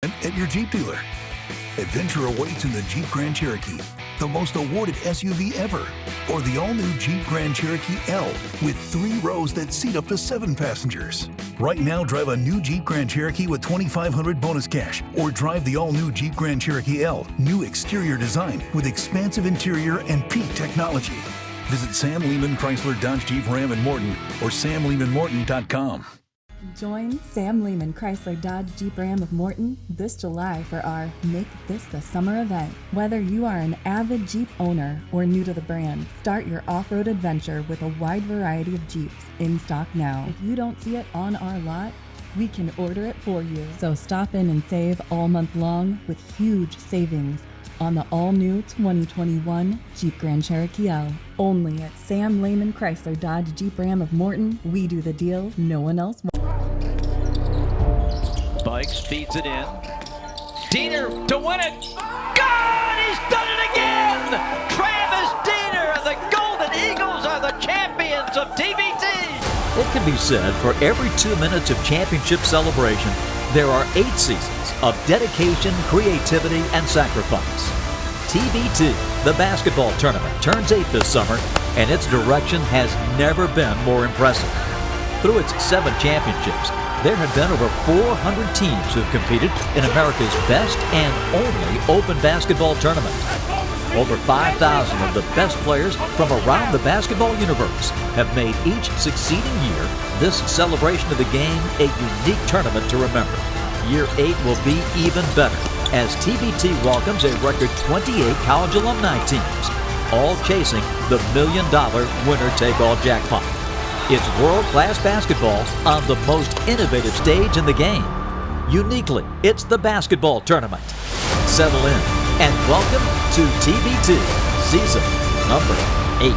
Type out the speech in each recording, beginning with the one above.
at your Jeep dealer. Adventure awaits in the Jeep Grand Cherokee, the most awarded SUV ever, or the all-new Jeep Grand Cherokee L with 3 rows that seat up to 7 passengers. Right now, drive a new Jeep Grand Cherokee with $2,500 bonus cash, or drive the all-new Jeep Grand Cherokee L, new exterior design with expansive interior and peak technology. Visit Sam Lehman Chrysler Dodge Jeep Ram in Morton or samlehmanmorton.com. Join Sam Lehman Chrysler Dodge Jeep Ram of Morton this July for our Make This the Summer event. Whether you are an avid Jeep owner or new to the brand, start your off-road adventure with a wide variety of Jeeps in stock now. If you don't see it on our lot, we can order it for you. So stop in and save all month long with huge savings on the all-new 2021 Jeep Grand Cherokee L. Only at Sam Lehman Chrysler Dodge Jeep Ram of Morton. We do the deals no one else wants. Bikes feeds it in. Diener to win it. God, he's done it again! Travis Diener and the Golden Eagles are the champions of TBT. It can be said for every 2 minutes of championship celebration, there are 8 seasons of dedication, creativity, and sacrifice. TBT, the basketball tournament, turns 8 this summer, and its direction has never been more impressive. Through its 7 championships, there have been over 400 teams who have competed in America's best and only open basketball tournament. Over 5,000 of the best players from around the basketball universe have made each succeeding year this celebration of the game a unique tournament to remember. Year 8 will be even better as TBT welcomes a record 28 college alumni teams, all chasing the $1 million winner-take-all jackpot. It's world-class basketball on the most innovative stage in the game. Uniquely, it's the basketball tournament. Settle in and welcome to TBT season number 8.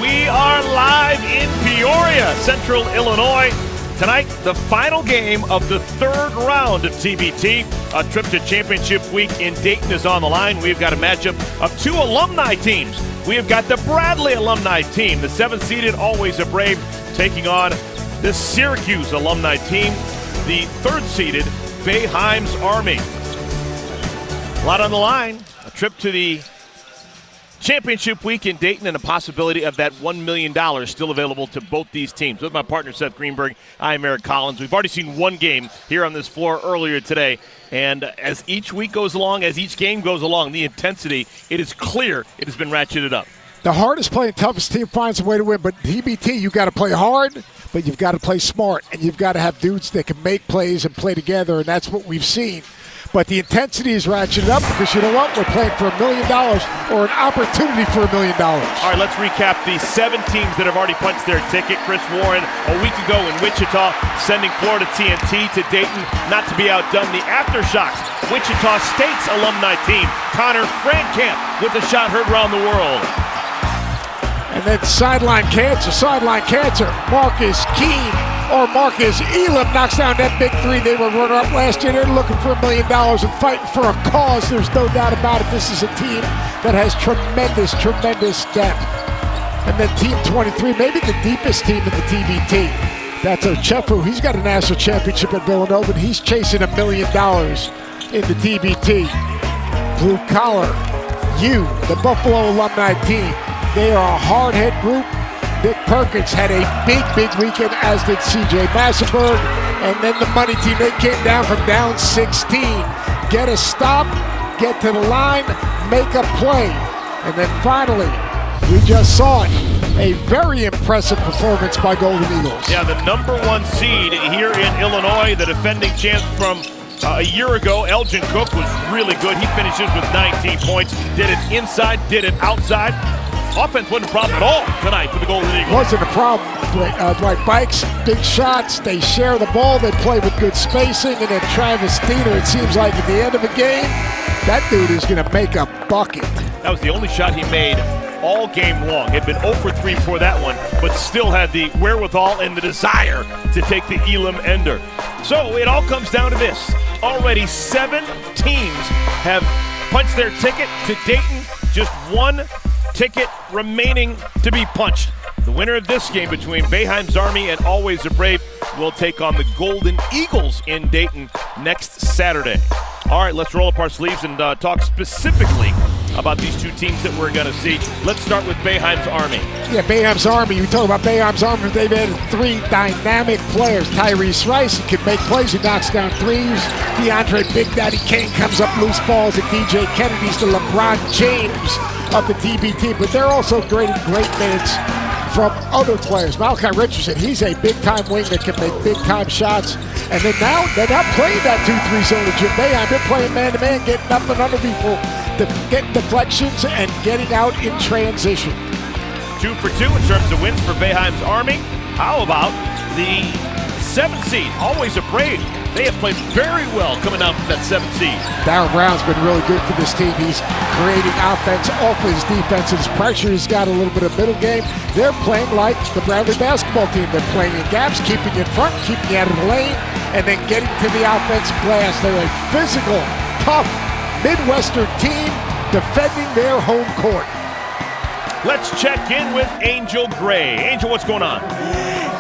We are live in Peoria, Central Illinois. Tonight, the final game of the 3rd round of TBT. A trip to championship week in Dayton is on the line. We've got a matchup of 2 alumni teams. We have got the Bradley alumni team, the 7th-seeded Always a Brave, taking on the Syracuse alumni team, the 3rd-seeded Boeheim's Army. A lot on the line. A trip to the championship week in Dayton and a possibility of that $1 million still available to both these teams. With my partner, Seth Greenberg, I am Eric Collins. We've already seen one game here on this floor earlier today. And as each week goes along, as each game goes along, the intensity, it is clear it has been ratcheted up. The hardest playing, toughest team finds a way to win. But TBT, you've got to play hard, but you've got to play smart. And you've got to have dudes that can make plays and play together, and that's what we've seen. But the intensity is ratcheted up because you know what? We're playing for $1 million or an opportunity for $1 million. All right, let's recap the 7 teams that have already punched their ticket. Chris Warren a week ago in Wichita, sending Florida TNT to Dayton, not to be outdone. The Aftershocks, Wichita State's alumni team, Connor Frankamp with a shot heard around the world. And then sideline cancer, Marcus Keene or Marcus Elam knocks down that big 3. They were runner-up last year. They're looking for $1 million and fighting for a cause. There's no doubt about it. This is a team that has tremendous depth. And then Team 23, maybe the deepest team in the TBT. That's Ochefu. He's got a national championship at Villanova, and he's chasing $1 million in the TBT. Blue Collar, the Buffalo alumni team. They are a hard-hit group. Nick Perkins had a big weekend, as did C.J. Massenberg. And then the money team, they came down from down 16. Get a stop, get to the line, make a play. And then finally, we just saw it, a very impressive performance by Golden Eagles. Yeah, the number 1 seed here in Illinois, the defending champ from a year ago. Elgin Cook was really good. He finishes with 19 points. Did it inside, did it outside. Offense wasn't a problem at all tonight for the Golden Eagles. Wasn't a problem. Like Bikes, big shots. They share the ball. They play with good spacing. And then Travis Diener, it seems like at the end of a game, that dude is going to make a bucket. That was the only shot he made all game long. Had been 0 for 3 before that one, but still had the wherewithal and the desire to take the Elam ender. So it all comes down to this. Already 7 teams have punched their ticket to Dayton. Just 1 ticket remaining to be punched. The winner of this game between Boeheim's Army and Always a Brave will take on the Golden Eagles in Dayton next Saturday. All right, let's roll up our sleeves and talk specifically about these two teams that we're going to see. Let's start with Boeheim's Army. Yeah, Boeheim's Army. You talk about Boeheim's Army. They've added 3 dynamic players. Tyrese Rice, he can make plays. He knocks down threes. DeAndre Big Daddy Kane comes up loose balls. And DJ Kennedy's the LeBron James of the TBT. But they're also creating great minutes from other players. Malachi Richardson, he's a big-time wing that can make big-time shots. And then now, they're not playing that 2-3 zone with Jim Boeheim. They're playing man-to-man, getting up and under people, getting deflections, and getting out in transition. 2 for 2 in terms of wins for Boeheim's Army. How about the 7th seed, Always a Brave? They have played very well coming out from that 7th seed. Darren Brown's been really good for this team. He's creating offense off his defense. His pressure, he's got a little bit of middle game. They're playing like the Bradley basketball team. They're playing in gaps, keeping in front, keeping out of the lane, and then getting to the offensive glass. They're a physical, tough Midwestern team defending their home court. Let's check in with Angel Gray. Angel, what's going on?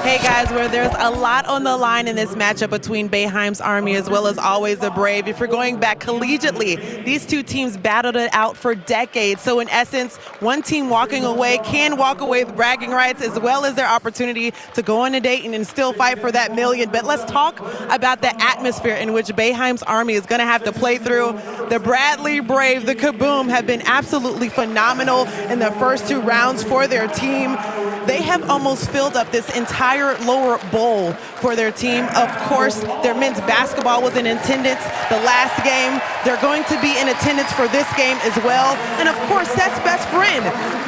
Hey guys, where there's a lot on the line in this matchup between Boeheim's Army as well as Always the Brave. If you're going back collegiately, these two teams battled it out for decades. So in essence, one team walking away can walk away with bragging rights as well as their opportunity to go into Dayton and still fight for that million. But let's talk about the atmosphere in which Boeheim's Army is going to have to play through. The Bradley Brave, the Kaboom, have been absolutely phenomenal in the first 2 rounds for their team. They have almost filled up this entire lower bowl for their team. Of course, their men's basketball was in attendance the last game. They're going to be in attendance for this game as well. And of course, Seth's best friend,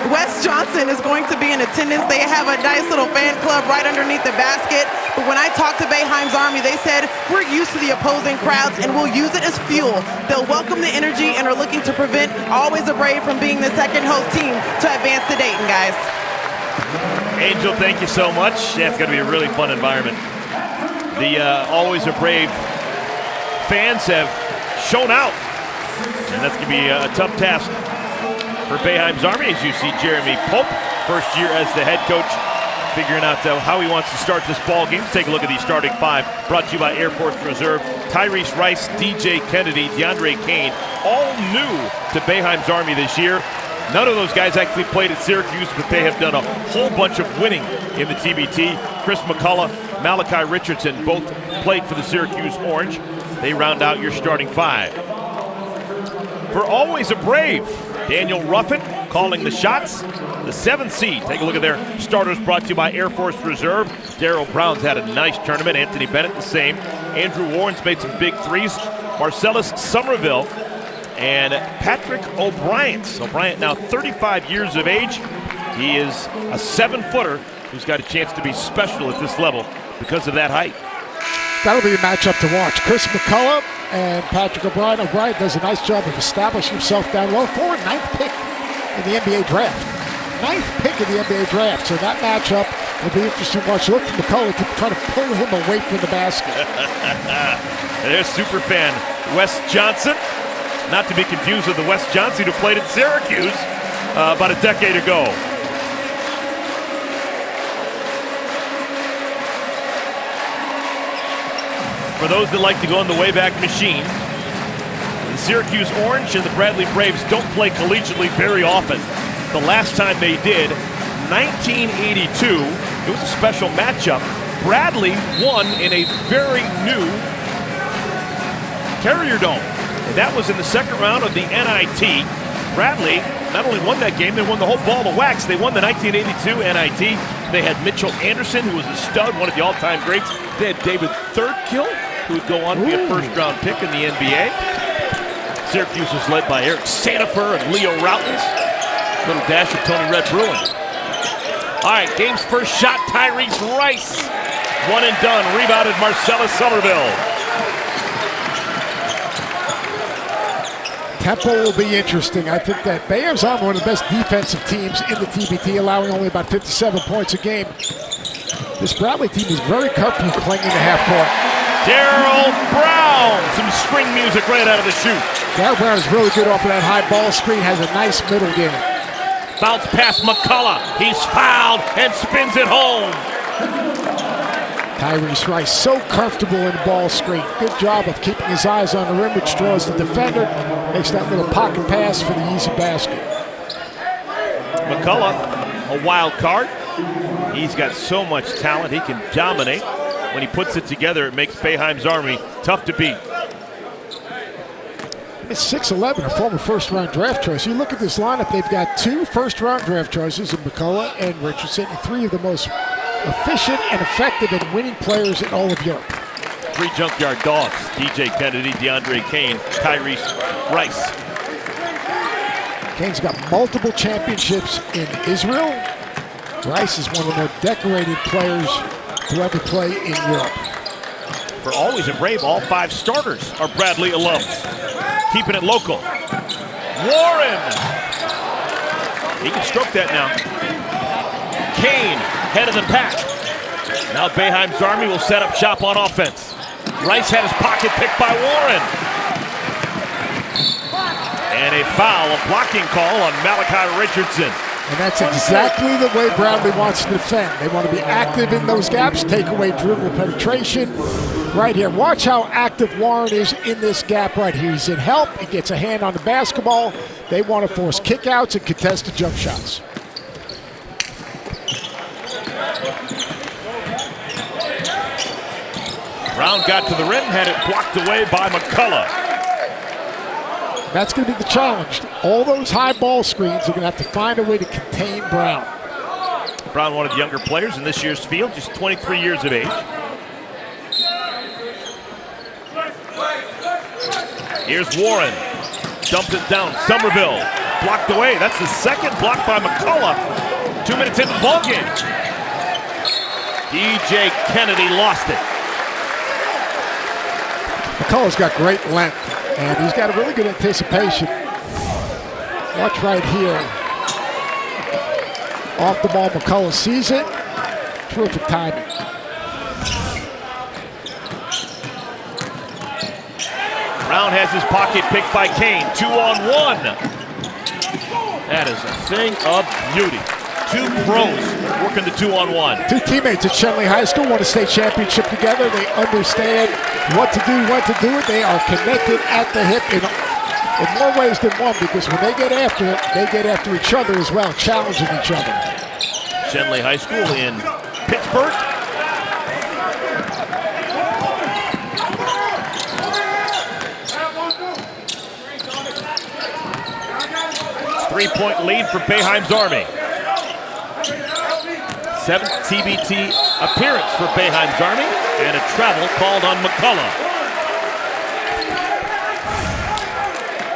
Wes Johnson, is going to be in attendance. They have a nice little fan club right underneath the basket. But when I talked to Boeheim's Army, they said, we're used to the opposing crowds and we'll use it as fuel. They'll welcome the energy and are looking to prevent Always a Brave from being the second host team to advance to Dayton, guys. Angel, thank you so much. Yeah, it's going to be a really fun environment. The Always a Brave fans have shown out, and that's going to be a tough task for Boeheim's Army. As you see Jeremy Pope, first year as the head coach, figuring out how he wants to start this ball game. Let's take a look at the starting 5, brought to you by Air Force Reserve. Tyrese Rice, DJ Kennedy, DeAndre Kane, all new to Boeheim's Army this year. None of those guys actually played at Syracuse, but they have done a whole bunch of winning in the TBT. Chris McCullough, Malachi Richardson both played for the Syracuse Orange. They round out your starting 5. For Always a Brave, Daniel Ruffin calling the shots. The 7th seed, take a look at their starters, brought to you by Air Force Reserve. Darryl Brown's had a nice tournament. Anthony Bennett the same. Andrew Warren's made some big threes. Marcellus Somerville and Patrick O'Brien. O'Brien now 35 years of age. He is a 7-footer who's got a chance to be special at this level because of that height. That'll be a matchup to watch. Chris McCullough and Patrick O'Brien. O'Brien does a nice job of establishing himself down low. 9th pick in the NBA draft. 9th pick in the NBA draft. So that matchup will be interesting to watch. Look for McCullough to try to pull him away from the basket. There's super fan Wes Johnson. Not to be confused with the Wes Johnson who played at Syracuse about a decade ago. For those that like to go on the Wayback Machine, the Syracuse Orange and the Bradley Braves don't play collegiately very often. The last time they did, 1982, it was a special matchup. Bradley won in a very new Carrier Dome. And that was in the second round of the NIT. Bradley not only won that game, they won the whole ball of wax. They won the 1982 NIT. They had Mitchell Anderson, who was a stud, one of the all-time greats. They had David Thirdkill, who would go on to be a first-round pick in the NBA. Syracuse was led by Eric Sandifer and Leo Routens. Little dash of Tony Red Bruin. All right, game's first shot, Tyrese Rice. One and done, rebounded Marcellus Somerville. Tempo will be interesting. I think that Boeheim's Army, one of the best defensive teams in the TBT, allowing only about 57 points a game. This Bradley team is very comfortable playing in the half court. Darryl Brown, some string music right out of the chute. Darryl Brown is really good off of that high ball screen, has a nice middle game. Bounce past McCullough. He's fouled and spins it home. Tyrese Rice so comfortable in the ball screen. Good job of keeping his eyes on the rim, which draws the defender. Makes that little pocket pass for the easy basket. McCullough, a wild card. He's got so much talent. He can dominate. When he puts it together, it makes Boeheim's Army tough to beat. It's 6'11", a former first-round draft choice. You look at this lineup, they've got 2 first-round draft choices in McCullough and Richardson, and 3 of the most efficient and effective and winning players in all of Europe. 3 junkyard dogs: DJ Kennedy, DeAndre Kane, Tyrese Rice. Kane's got multiple championships in Israel. Rice is one of the more decorated players to ever play in Europe. For Always a Brave, all 5 starters are Bradley alums. Keeping it local. Warren! He can stroke that now. Kane, head of the pack. Now Boeheim's Army will set up shop on offense. Rice had his pocket picked by Warren. And a foul, a blocking call on Malachi Richardson. And that's exactly the way Bradley wants to defend. They want to be active in those gaps, take away dribble penetration. Right here, watch how active Warren is in this gap right here. He's in help, he gets a hand on the basketball. They want to force kickouts and contested jump shots. Brown got to the rim, had it blocked away by McCullough. That's going to be the challenge. All those high ball screens are going to have to find a way to contain Brown. Brown, one of the younger players in this year's field, just 23 years of age. Here's Warren. Dumped it down. Somerville blocked away. That's the second block by McCullough. 2 minutes into the ballgame. DJ Kennedy lost it. McCullough's got great length, and he's got a really good anticipation. Watch right here. Off the ball, McCullough sees it. Terrific timing. Brown has his pocket picked by Kane. 2-on-1. That is a thing of beauty. 2 pros working the 2-on-1. 2 teammates at Shenley High School won a state championship together. They understand what to do, when to do it. They are connected at the hip in more ways than one, because when they get after it, they get after each other as well, challenging each other. Shenley High School in Pittsburgh. Three-point lead for Boeheim's Army. 7th TBT appearance for Boeheim's Army, and a travel called on McCullough.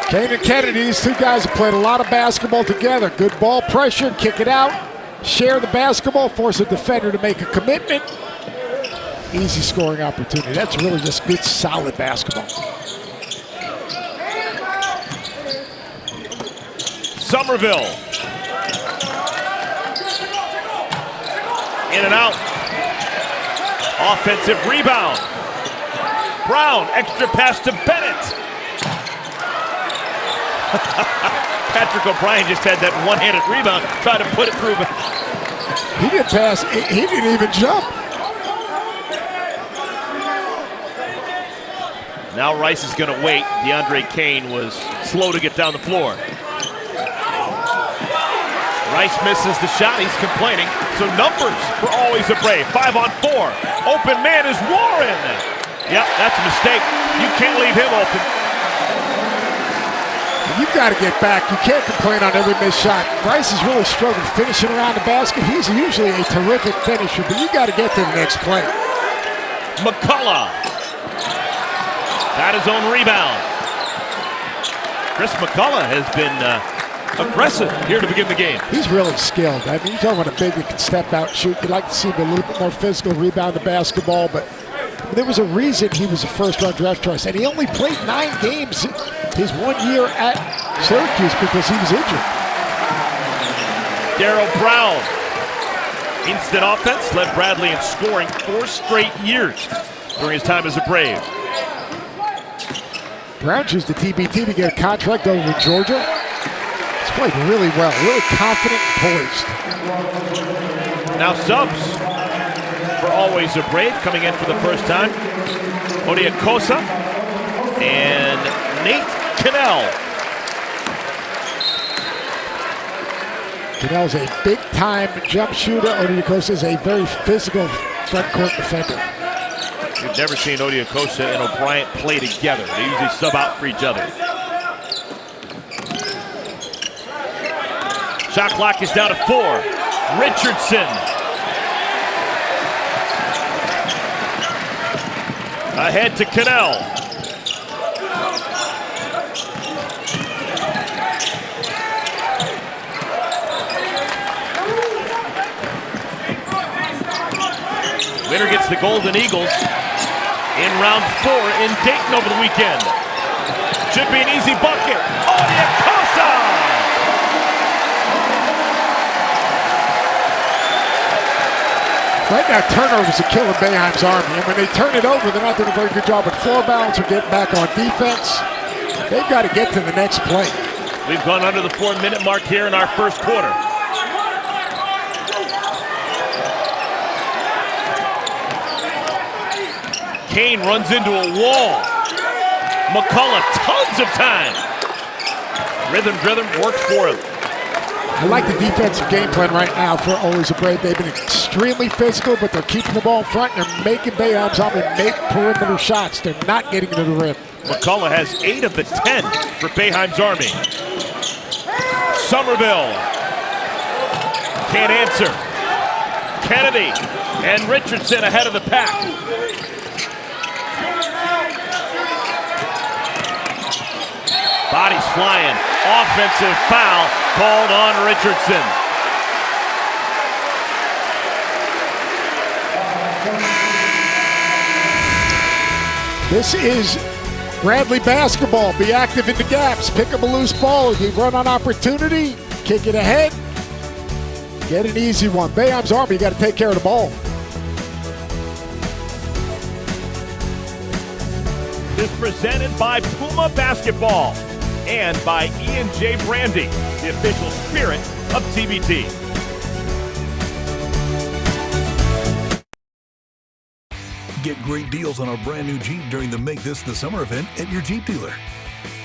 Kane and Kennedy, these 2 guys have played a lot of basketball together. Good ball pressure, kick it out, share the basketball, force a defender to make a commitment. Easy scoring opportunity. That's really just good, solid basketball. Somerville. In and out. Offensive rebound. Brown, extra pass to Bennett. Patrick O'Brien just had that one-handed rebound, trying to put it through. He didn't pass, he didn't even jump. Now Rice is going to wait. DeAndre Kane was slow to get down the floor. Rice misses the shot, he's complaining. So numbers for Always a Brave. 5-on-4. Open man is Warren. Yep, that's a mistake. You can't leave him open. You've got to get back. You can't complain on every missed shot. Rice has really struggled finishing around the basket. He's usually a terrific finisher, but you got to get to the next play. McCullough got his own rebound. Chris McCullough has been aggressive here to begin the game. He's really skilled. I mean, you're talking about a big that can step out and shoot. You'd like to see him a little bit more physical, rebound the basketball, but there was a reason he was a first-round draft choice, and he only played 9 games his 1 year at Syracuse because he was injured. Darryl Brown, instant offense, led Bradley in scoring 4 straight years during his time as a Brave. Brown chose the TBT to get a contract over in Georgia. He's played really well, really confident and poised. Now subs for Always a Brave coming in for the first time. Odiakosa and Nate Cannell. Cannell's a big-time jump shooter. Odiakosa is a very physical front court defender. We've never seen Odiakosa and O'Brien play together. They usually sub out for each other. Shot clock is down to 4. Richardson. Ahead to Cannell. Winner gets the Golden Eagles in round 4 in Dayton over the weekend. Should be an easy bucket. Odiakosa! Right now, turnovers are killing Boeheim's Army, and when they turn it over, they're not doing a very good job with floor balance or getting back on defense. They've got to get to the next play. We've gone under the 4-minute mark here in our first quarter. Kane runs into a wall. McCullough, tons of time. Rhythm works for him. I like the defensive game plan right now for Always a Brave. They've been extremely physical, but they're keeping the ball in front, and they're making Boeheim's Army make perimeter shots. They're not getting to the rim. McCullough has 8 of the 10 for Boeheim's Army. Somerville can't answer. Kennedy and Richardson ahead of the pack. Bodies flying. Offensive foul called on Richardson. This is Bradley basketball. Be active in the gaps. Pick up a loose ball. You run on opportunity. Kick it ahead. Get an easy one. Boeheim's Army, you got to take care of the ball. Is presented by Puma Basketball and by E&J Brandy, the official spirit of TBT. Get great deals on a brand new Jeep during the Make This the Summer event at your Jeep dealer.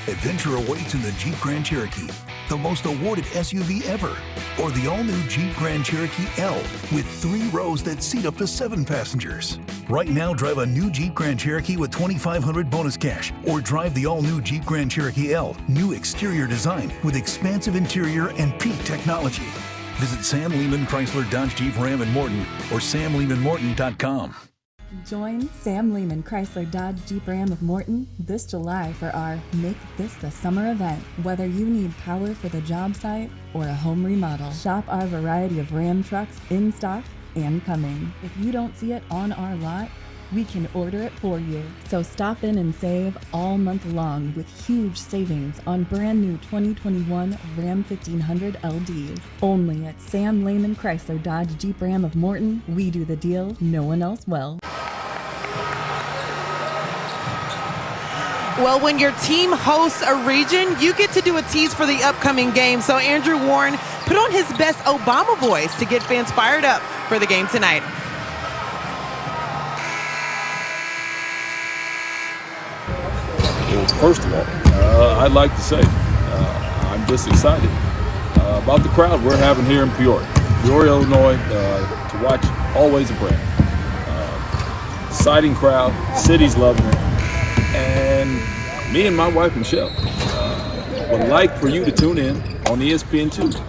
Adventure awaits in the Jeep Grand Cherokee, the most awarded SUV ever, or the all-new Jeep Grand Cherokee L with 3 rows that seat up to 7 passengers. Right now, drive a new Jeep Grand Cherokee with $2,500 bonus cash, or drive the all-new Jeep Grand Cherokee L, new exterior design with expansive interior and peak technology. Visit Sam Lehman Chrysler Dodge Jeep Ram in Morton or samlehmanmorton.com. Join Sam Lehman Chrysler Dodge Jeep Ram of Morton this July for our Make This the Summer event. Whether you need power for the job site or a home remodel, shop our variety of Ram trucks in stock and coming. If you don't see it on our lot, we can order it for you. So stop in and save all month long with huge savings on brand new 2021 Ram 1500 LDs. Only at Sam Lehman Chrysler Dodge Jeep Ram of Morton, we do the deals no one else will. Well, when your team hosts a region, you get to do a tease for the upcoming game. So Andrew Warren put on his best Obama voice to get fans fired up for the game tonight. Well, first of all, I'd like to say I'm just excited about the crowd we're having here in Peoria, Illinois, to watch Always a Brave. Exciting crowd, city's loving it, and me and my wife Michelle would like for you to tune in on ESPN2.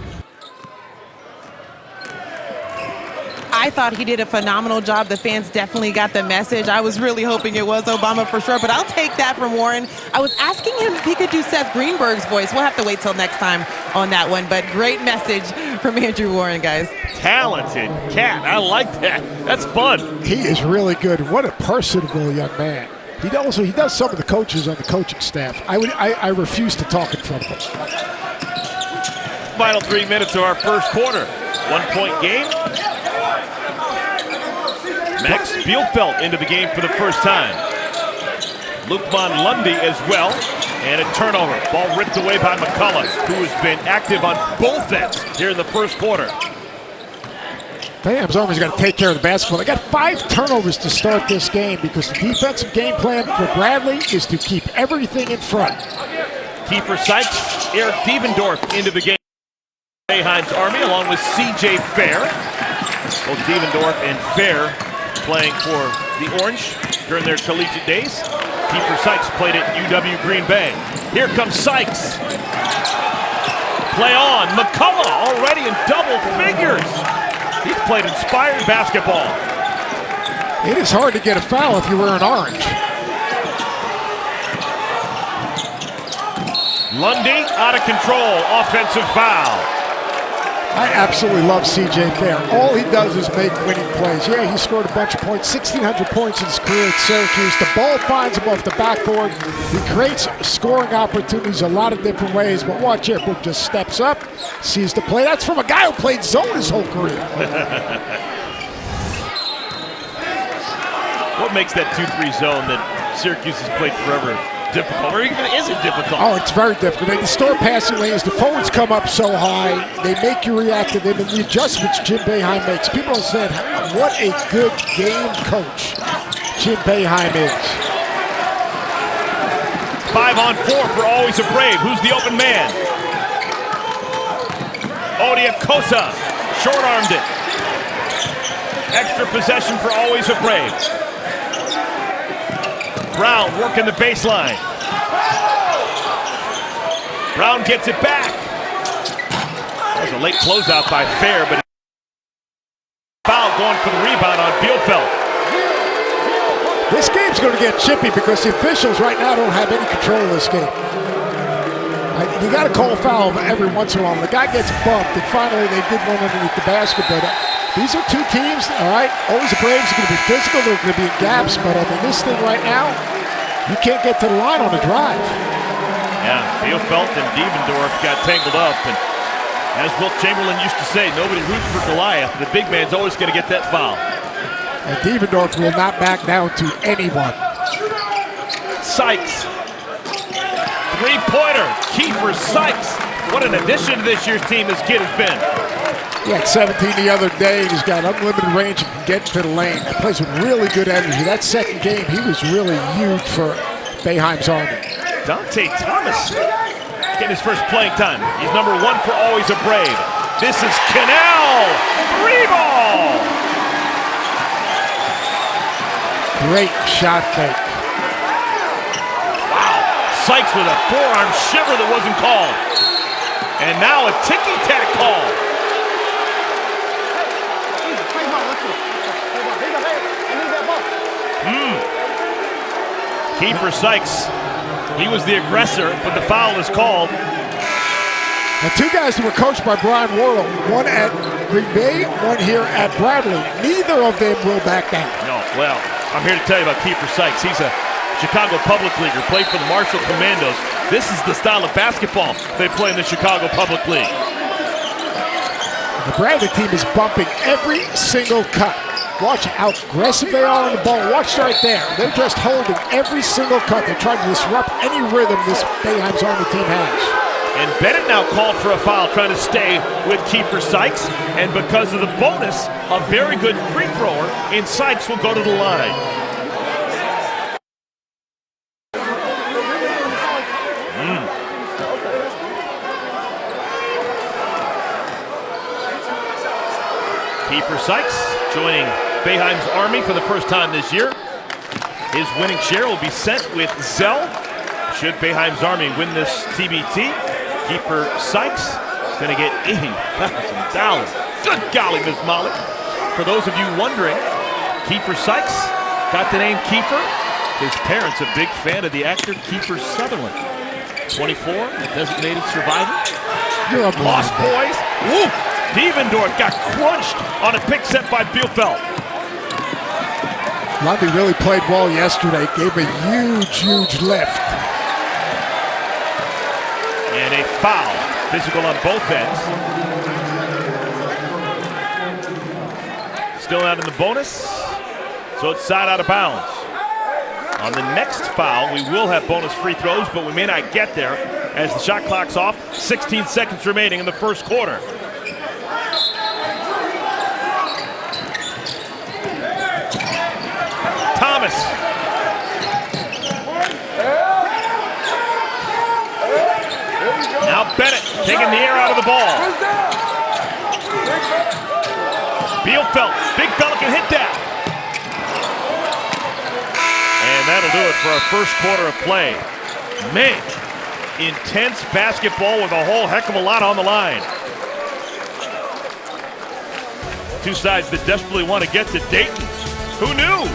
I thought he did a phenomenal job. The fans definitely got the message. I was really hoping it was Obama for sure, but I'll take that from Warren. I was asking him if he could do Seth Greenberg's voice. We'll have to wait till next time on that one, but great message from Andrew Warren, guys. Talented cat. I like that. That's fun. He is really good. What a personable young man. He does some of the coaches on the coaching staff. I refuse to talk in front of him. Final 3 minutes of our first quarter. 1-point game. Max Bielfeldt into the game for the first time. Lukman Lundy as well. And a turnover. Ball ripped away by McCullough, who has been active on both ends here in the first quarter. Boeheim's Army's got to take care of the basketball. They got 5 turnovers to start this game because the defensive game plan for Bradley is to keep everything in front. Kiefer Sykes, Eric Devendorf into the game. Boeheim's Army along with C.J. Fair. Both Devendorf and Fair playing for the Orange during their collegiate days. Kiefer Sykes played at UW Green Bay. Here comes Sykes. Play on. McCullough already in double figures. He's played inspired basketball. It is hard to get a foul if you wear an orange. Lundy out of control. Offensive foul. I absolutely love C.J. Fair. All he does is make winning plays. Yeah, he scored a bunch of points, 1,600 points in his career at Syracuse. The ball finds him off the backboard. He creates scoring opportunities a lot of different ways, but watch here, Boop just steps up, sees the play. That's from a guy who played zone his whole career. What makes that 2-3 zone that Syracuse has played forever difficult, or even is it difficult? Oh, it's very difficult. They distort passing lanes. The forwards come up so high. They make you react to them, and the adjustments Jim Boeheim makes. People understand what a good game coach Jim Boeheim is. 5-on-4 for Always a Brave. Who's the open man? Odiakosa short-armed it. Extra possession for Always a Brave. Brown working the baseline. Brown gets it back. That was a late closeout by Fair, but foul going for the rebound on Bielfeldt. This game's going to get chippy because the officials right now don't have any control of this game. You got to call a foul every once in a while. The guy gets bumped, and finally they did one underneath the basket. But these are two teams, all right? Always the Braves are going to be physical. They're going to be in gaps. But I mean, this thing right now, you can't get to the line on a drive. Yeah, Bielfeldt and Devendorf got tangled up. And as Wilt Chamberlain used to say, nobody roots for Goliath. The big man's always going to get that foul. And Devendorf will not back down to anyone. Sykes. Three-pointer, Kiefer Sykes. What an addition to this year's team this kid has been. He had 17 the other day, and he's got unlimited range and can get to the lane. He plays with really good energy. That second game, he was really huge for Boeheim's Army. Dante Thomas getting his first playing time. He's number 1 for Always a Brave. This is Cannell. 3-ball. Great shot fake. Sykes with a forearm shiver that wasn't called. And now a ticky-tack call. Kiefer Sykes, he was the aggressor, but the foul is called. And two guys that were coached by Brian Wardle, one at Green Bay, one here at Bradley. Neither of them will back down. No, well, I'm here to tell you about Kiefer Sykes. He's a Chicago Public Leaguer, played for the Marshall Commandos. This is the style of basketball they play in the Chicago Public League. The Bradley team is bumping every single cut. Watch how aggressive they are on the ball. Watch right there. They're just holding every single cut. They're trying to disrupt any rhythm this Boeheim's Army team has. And Bennett now called for a foul, trying to stay with Kiefer Sykes. And because of the bonus, a very good free thrower, and Sykes will go to the line. Kiefer Sykes joining Boeheim's Army for the first time this year. His winning share will be sent with Zell. Should Boeheim's Army win this TBT, Kiefer Sykes is going to get $80,000. Good golly, Miss Molly. For those of you wondering, Kiefer Sykes got the name Kiefer. His parents a big fan of the actor Kiefer Sutherland. 24, designated survivor. You're a Lost Boys. Woo! Devendorf got crunched on a pick set by Bielfeldt. Lundy really played well yesterday. Gave a huge lift. And a foul. Physical on both ends. Still out in the bonus. So it's side out of bounds. On the next foul, we will have bonus free throws, but we may not get there as the shot clock's off. 16 seconds remaining in the first quarter. Thomas. Now Bennett taking the air out of the ball. Bielfeldt, big fella can hit that. And that'll do it for our first quarter of play. Man, intense basketball with a whole heck of a lot on the line. Two sides that desperately want to get to Dayton. Who knew?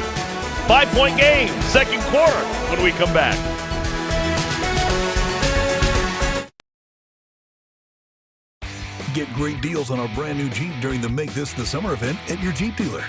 5-point game, second quarter, when we come back. Get great deals on a brand new Jeep during the Make This the Summer event at your Jeep dealer.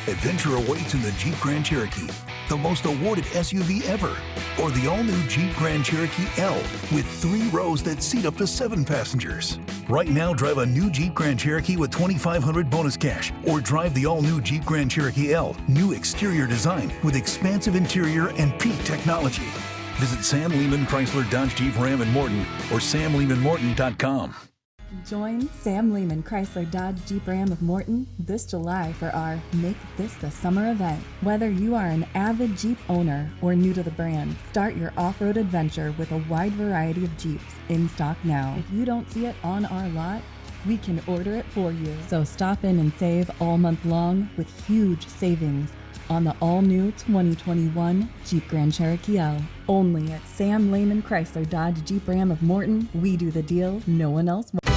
Adventure awaits in the Jeep Grand Cherokee, the most awarded SUV ever, or the all-new Jeep Grand Cherokee L with 3 rows that seat up to 7 passengers. Right now, drive a new Jeep Grand Cherokee with $2,500 bonus cash, or drive the all-new Jeep Grand Cherokee L, new exterior design with expansive interior and peak technology. Visit Sam Lehman Chrysler Dodge Jeep Ram in Morton or samlehmanmorton.com. Join Sam Lehman Chrysler Dodge Jeep Ram of Morton this July for our Make This the Summer event. Whether you are an avid Jeep owner or new to the brand, start your off-road adventure with a wide variety of Jeeps in stock now. If you don't see it on our lot, we can order it for you. So stop in and save all month long with huge savings on the all-new 2021 Jeep Grand Cherokee L. Only at Sam Lehman Chrysler Dodge Jeep Ram of Morton. We do the deals no one else wants.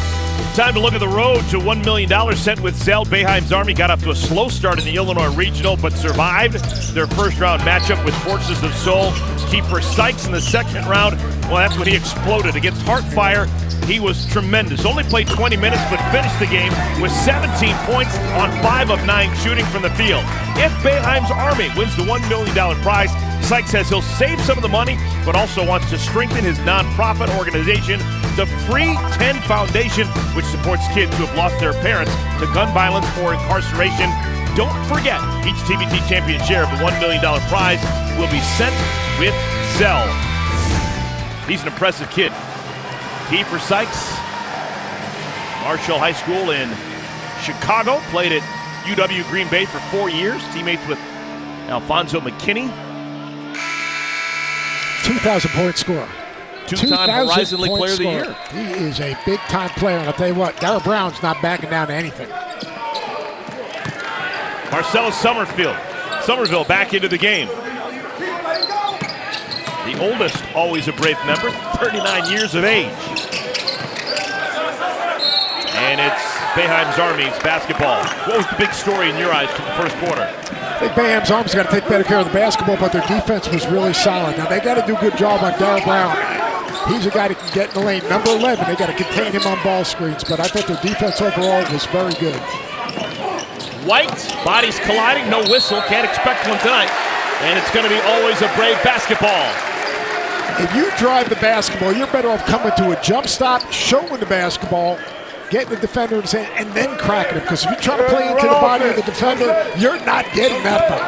Time to look at the road to $1 million sent with Zell. Boeheim's Army got off to a slow start in the Illinois Regional, but survived their first-round matchup with Forces of Seoul. Kiefer Sykes in the second round, well, that's when he exploded. Against Heartfire, he was tremendous. Only played 20 minutes, but finished the game with 17 points on 5 of 9 shooting from the field. If Boeheim's Army wins the $1 million prize, Sykes says he'll save some of the money, but also wants to strengthen his nonprofit organization, the Free 10 Foundation, which supports kids who have lost their parents to gun violence or incarceration. Don't forget, each TBT champion share of the $1 million prize will be sent with Zell. He's an impressive kid. Kiefer Sykes, Marshall High School in Chicago, played at UW Green Bay for 4 years, teammates with Alfonso McKinney. 2,000-point scorer. Two-time Horizon League Player of the Year. He is a big-time player, and I'll tell you what, Darrell Brown's not backing down to anything. Marcellus Somerville back into the game. The oldest always a Brave member, 39 years of age. And it's Boeheim's Army's basketball. What was the big story in your eyes from the first quarter? I think Boeheim's Army's got to take better care of the basketball, but their defense was really solid. Now, they got to do a good job on Darrell Brown. He's a guy that can get in the lane. Number 11, they got to contain him on ball screens, but I thought their defense overall was very good. White, bodies colliding, no whistle, can't expect one tonight. And it's going to be always a Brave basketball. If you drive the basketball, you're better off coming to a jump stop, showing the basketball, getting the defender in his hand, and then cracking it. Because if you try to play into the body of the defender, you're not getting that far.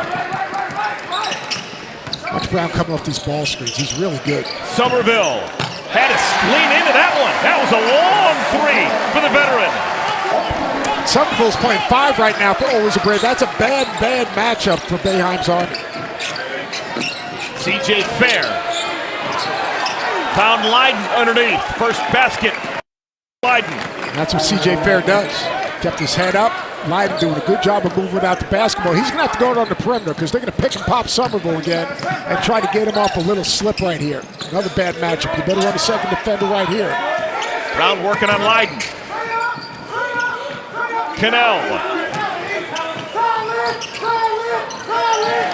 Watch Brown coming off these ball screens. He's really good. Somerville had to lean into that one. That was a long three for the veteran. Somerville's playing 5 right now for always a Brave. That's a bad matchup for Boeheim's Army. C.J. Fair found Leiden underneath. First basket, Leiden. That's what C.J. Fair does. Kept his head up. Leiden doing a good job of moving out the basketball. He's going to have to go on the perimeter because they're going to pick and pop Somerville again and try to get him off a little slip right here. Another bad matchup. You better run a second defender right here. Brown working on Leiden. Cannell.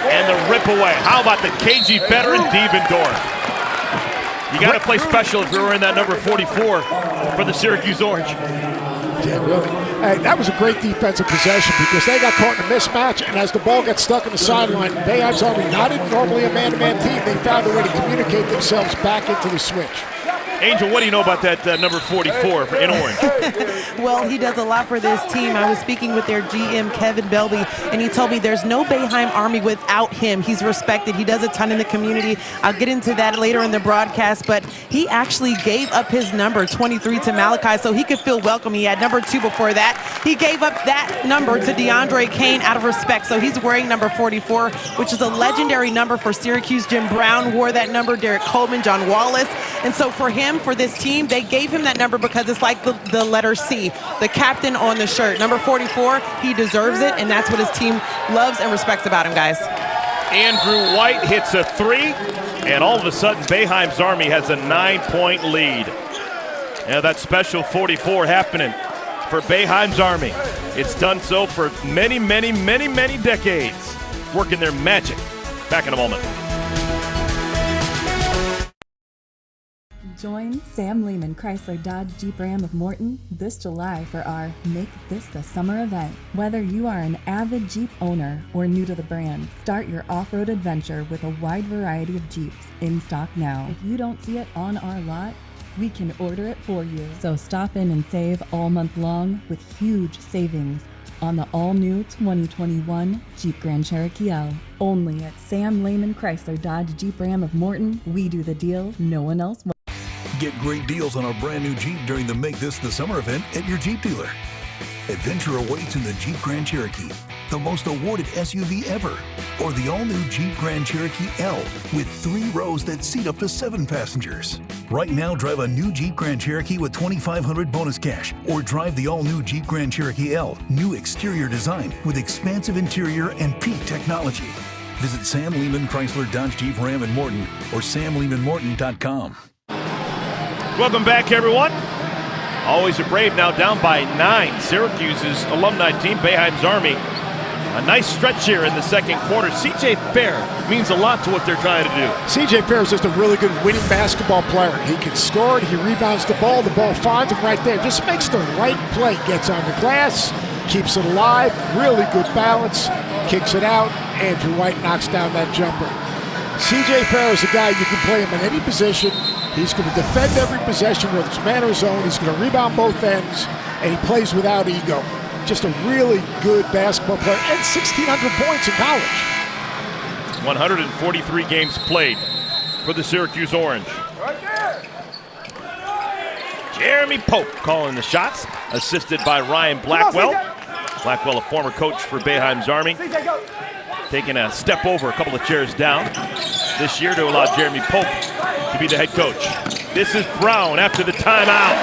And the rip away. How about the KG veteran, Devendorf? You got to play special if you're wearing that number 44 for the Syracuse Orange. Yeah, really. Hey, that was a great defensive possession because they got caught in a mismatch, and as the ball got stuck in the sideline, Boeheim's Army, not normally a man-to-man team, they found a way to communicate themselves back into the switch. Angel, what do you know about that number 44 in orange? Well, he does a lot for this team. I was speaking with their GM, Kevin Belby, and he told me there's no Boeheim Army without him. He's respected. He does a ton in the community. I'll get into that later in the broadcast, but he actually gave up his number 23 to Malachi so he could feel welcome. He had number 2 before that. He gave up that number to DeAndre Kane out of respect, so he's wearing number 44, which is a legendary number for Syracuse. Jim Brown wore that number, Derek Coleman, John Wallace, and so for him, for this team, they gave him that number because it's like the letter C, the captain on the shirt. Number 44, he deserves it, and that's what his team loves and respects about him, guys. Andrew White hits a 3, and all of a sudden, Boeheim's Army has a 9-point lead. Yeah, that special 44 happening for Boeheim's Army. It's done so for many, many, many, many decades, working their magic. Back in a moment. Join Sam Lehman Chrysler Dodge Jeep Ram of Morton this July for our Make This the Summer event. Whether you are an avid Jeep owner or new to the brand, start your off-road adventure with a wide variety of Jeeps in stock now. If you don't see it on our lot, we can order it for you. So stop in and save all month long with huge savings on the all-new 2021 Jeep Grand Cherokee L. Only at Sam Lehman Chrysler Dodge Jeep Ram of Morton, we do the deals no one else will. Get great deals on a brand new Jeep during the Make This the Summer event at your Jeep dealer. Adventure awaits in the Jeep Grand Cherokee, the most awarded SUV ever, or the all-new Jeep Grand Cherokee L with 3 rows that seat up to 7 passengers. Right now, drive a new Jeep Grand Cherokee with $2,500 bonus cash, or drive the all-new Jeep Grand Cherokee L, new exterior design with expansive interior and peak technology. Visit Sam Lehman Chrysler Dodge Jeep Ram in Morton or samlehmanmorton.com. Welcome back, everyone. Always a Brave, now down by 9. Syracuse's alumni team, Boeheim's Army. A nice stretch here in the second quarter. C.J. Fair means a lot to what they're trying to do. C.J. Fair is just a really good winning basketball player. He can score it, he rebounds the ball finds him right there. Just makes the right play, gets on the glass, keeps it alive, really good balance, kicks it out. Andrew White knocks down that jumper. C.J. Fair is a guy you can play him in any position. He's going to defend every possession, whether it's man or zone. He's going to rebound both ends, and he plays without ego. Just a really good basketball player, and 1,600 points in college. 143 games played for the Syracuse Orange. Jeremy Pope calling the shots, assisted by Ryan Blackwell. Blackwell, a former coach for Boeheim's Army, taking a step over a couple of chairs down this year to allow Jeremy Pope to be the head coach. This is Brown after the timeout.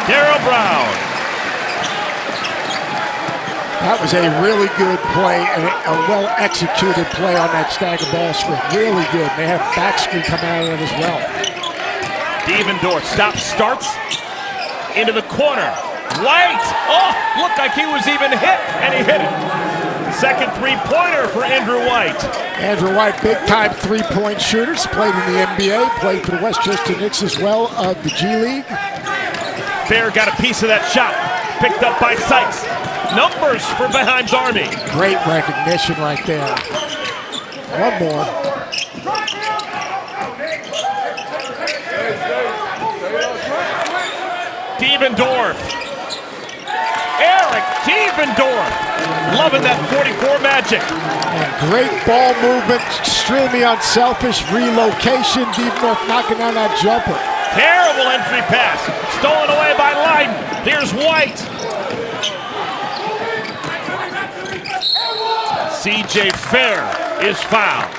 Darryl Brown. That was a really good play and a well-executed play on that stagger ball screen. Really good. They have back screen coming out of it as well. Devendorf starts into the corner. White! Oh, looked like he was even hit, and he hit it. Second three-pointer for Andrew White. Andrew White, big-time three-point shooter. Played in the NBA, played for the Westchester Knicks as well of the G League. Fair got a piece of that shot, picked up by Sykes. Numbers for Boeheim's Army. Great recognition right there. One more. Devendorf. Eric Devendorf. Loving that 44 magic. And great ball movement, extremely unselfish relocation. Devendorf knocking down that jumper. Terrible entry pass. Stolen away by Leiden. Here's White. C.J. Fair is fouled.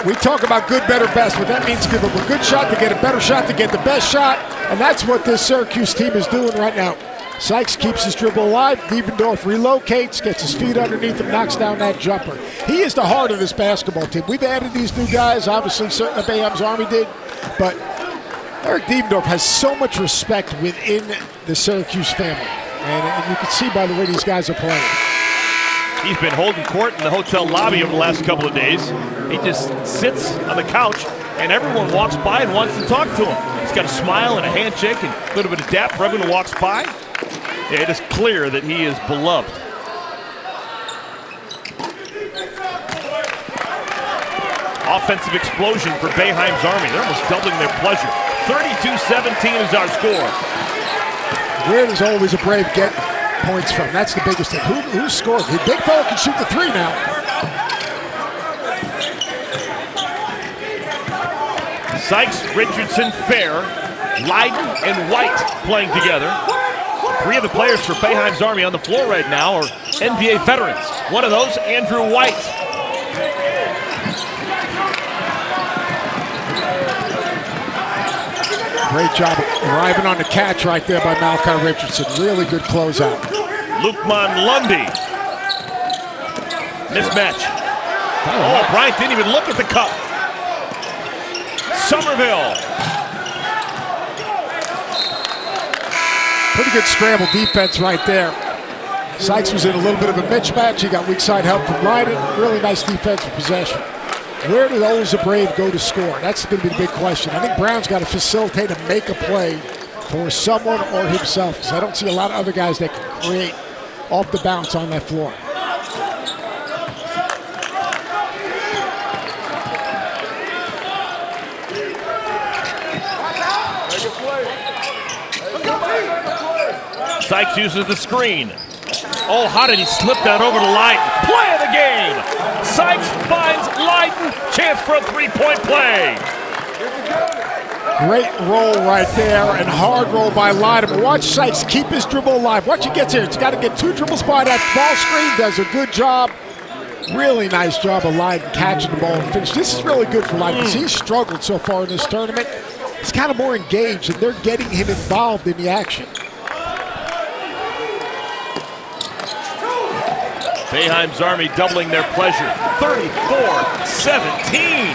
We talk about good, better, best. What that means, give them a good shot to get a better shot to get the best shot. And that's what this Syracuse team is doing right now. Sykes keeps his dribble alive. Devendorf relocates, gets his feet underneath him, knocks down that jumper. He is the heart of this basketball team. We've added these new guys. Obviously, certainly Boeheim's Army did. But Eric Devendorf has so much respect within the Syracuse family. And you can see by the way these guys are playing. He's been holding court in the hotel lobby over the last couple of days. He just sits on the couch, and everyone walks by and wants to talk to him. He's got a smile and a handshake and a little bit of dap for everyone who walks by. Yeah, it is clear that he is beloved. offensive explosion for Boeheim's Army. They're almost doubling their pleasure. 32-17 is our score. Where does always a Brave get points from? That's the biggest thing. Who scored? The big fella can shoot the three now. Sykes, Richardson, Fair, Leiden, and White playing together. 3 of the players for Boeheim's Army on the floor right now are NBA veterans. One of those, Andrew White. Great job arriving on the catch right there by Malachi Richardson. Really good closeout. Lukman Lundy. Mismatch. Oh, Bryant didn't even look at the cup. Somerville. Pretty good scramble defense right there. Sykes was in a little bit of a mismatch. He got weak side help from Leiden. Really nice defensive possession. Where do those Brave go to score? That's going to be the big question. I think Brown's got to facilitate and make a play for someone or himself, because I don't see a lot of other guys that can create off the bounce on that floor. Sykes uses the screen. Oh, how did he slip that over to Leiden? Play of the game! Sykes finds Leiden. Chance for a three-point play. Great roll right there, and hard roll by Leiden. But watch Sykes keep his dribble alive. Once he gets here, he's got to get 2 dribbles by that ball screen. Does a good job. Really nice job of Leiden catching the ball and finish. This is really good for Leiden because he's struggled so far in this tournament. He's kind of more engaged, and they're getting him involved in the action. Boeheim's Army doubling their pleasure. 34-17.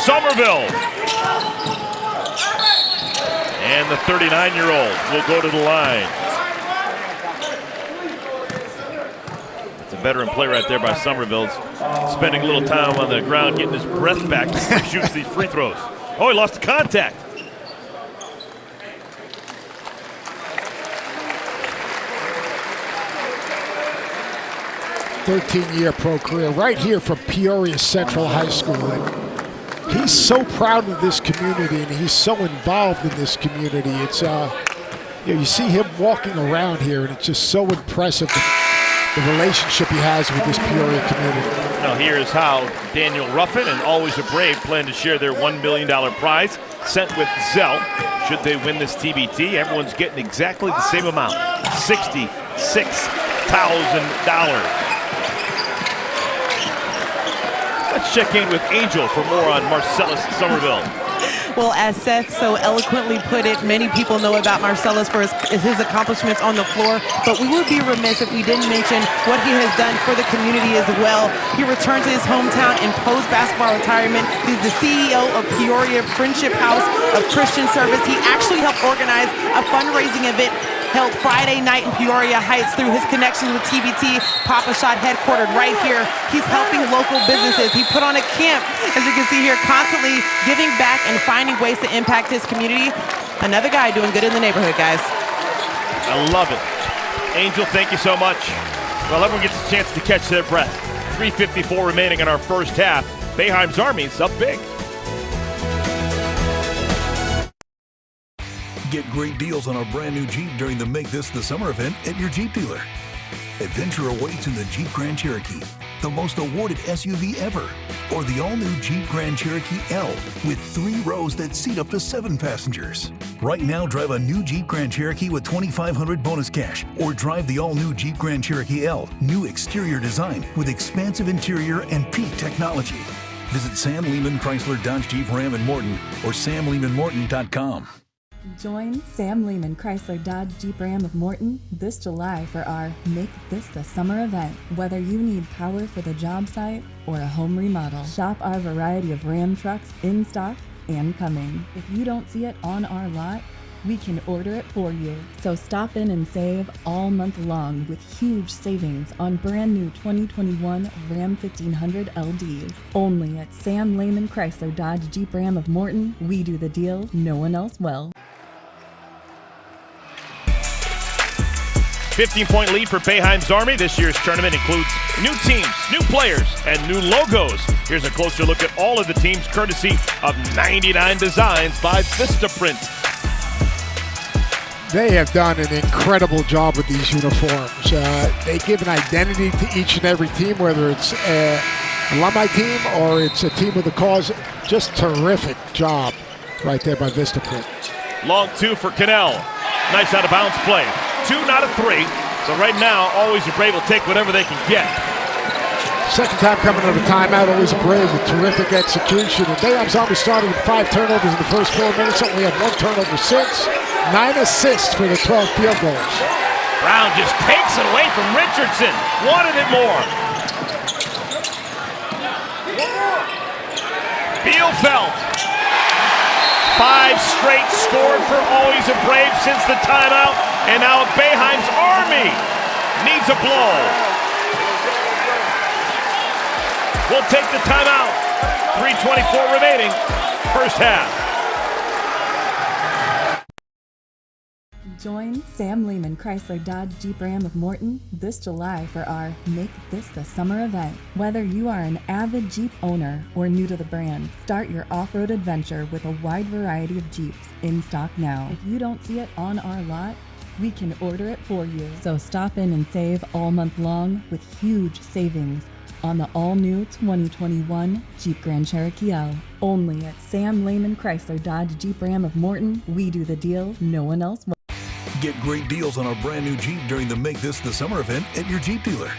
Somerville. And the 39-year-old will go to the line. It's a veteran play right there by Somerville. Spending a little time on the ground, getting his breath back before he shoots these free throws. Oh, he lost the contact. 13-year pro career right here from Peoria Central High School. And he's so proud of this community, and he's so involved in this community. It's you see him walking around here, and it's just so impressive, the relationship he has with this Peoria community. Now here's how Daniel Ruffin and Always a Brave plan to share their $1 million prize sent with Zelle. Should they win this TBT, everyone's getting exactly the same amount, $66,000. Let's check in with Angel for more on Marcellus Somerville. Well, as Seth so eloquently put it, many people know about Marcellus for his accomplishments on the floor, but we would be remiss if we didn't mention what he has done for the community as well. He returned to his hometown in post-basketball retirement. He's the CEO of Peoria Friendship House of Christian Service. He actually helped organize a fundraising event held Friday night in Peoria Heights through his connections with TBT, Papa Shot headquartered right here. He's helping local businesses. He put on a camp, as you can see here, constantly giving back and finding ways to impact his community. Another guy doing good in the neighborhood, guys. I love it. Angel, thank you so much. Well, everyone gets a chance to catch their breath. 3:54 remaining in our first half. Boeheim's Army's up big. Get great deals on our brand new Jeep during the Make This the Summer event at your Jeep dealer. Adventure awaits in the Jeep Grand Cherokee, the most awarded SUV ever, or the all-new Jeep Grand Cherokee L with 3 rows that seat up to 7 passengers. Right now, drive a new Jeep Grand Cherokee with $2,500 bonus cash, or drive the all-new Jeep Grand Cherokee L, new exterior design with expansive interior and peak technology. Visit Sam Lehman Chrysler Dodge Jeep Ram in Morton or samlehmanmorton.com. Join Sam Lehman Chrysler Dodge Jeep Ram of Morton this July for our Make This the Summer event. Whether you need power for the job site or a home remodel, shop our variety of Ram trucks in stock and coming. If you don't see it on our lot, we can order it for you. So stop in and save all month long with huge savings on brand new 2021 Ram 1500 LDs. Only at Sam Lehman Chrysler Dodge Jeep Ram of Morton, we do the deals no one else will. 15-point lead for Boeheim's Army. This year's tournament includes new teams, new players, and new logos. Here's a closer look at all of the teams, courtesy of 99 Designs by Vistaprint. They have done an incredible job with these uniforms. They give an identity to each and every team, whether it's an alumni team or it's a team with a cause. Just terrific job right there by Vistaprint. Long two for Cannell. Nice out-of-bounds play. 2, not a 3. So right now, always a Brave will take whatever they can get. Second time coming out of a timeout, always a Brave with terrific execution. And Boeheim's Army started with 5 turnovers in the first 4 minutes. Only had 1 turnover since. 9 assists for the 12 field goals. Brown just takes it away from Richardson. Wanted it more. Bielfeldt. 5 straight scored for always a Brave since the timeout. And now Boeheim's Army needs a blow. We'll take the timeout. 3:24 remaining, first half. Join Sam Lehman Chrysler Dodge Jeep Ram of Morton this July for our Make This the Summer event. Whether you are an avid Jeep owner or new to the brand, start your off-road adventure with a wide variety of Jeeps in stock now. If you don't see it on our lot, we can order it for you. So stop in and save all month long with huge savings on the all-new 2021 Jeep Grand Cherokee L. Only at Sam Lehman Chrysler Dodge Jeep Ram of Morton. We do the deals no one else will. Get great deals on our brand new Jeep during the Make This the Summer event at your Jeep dealer.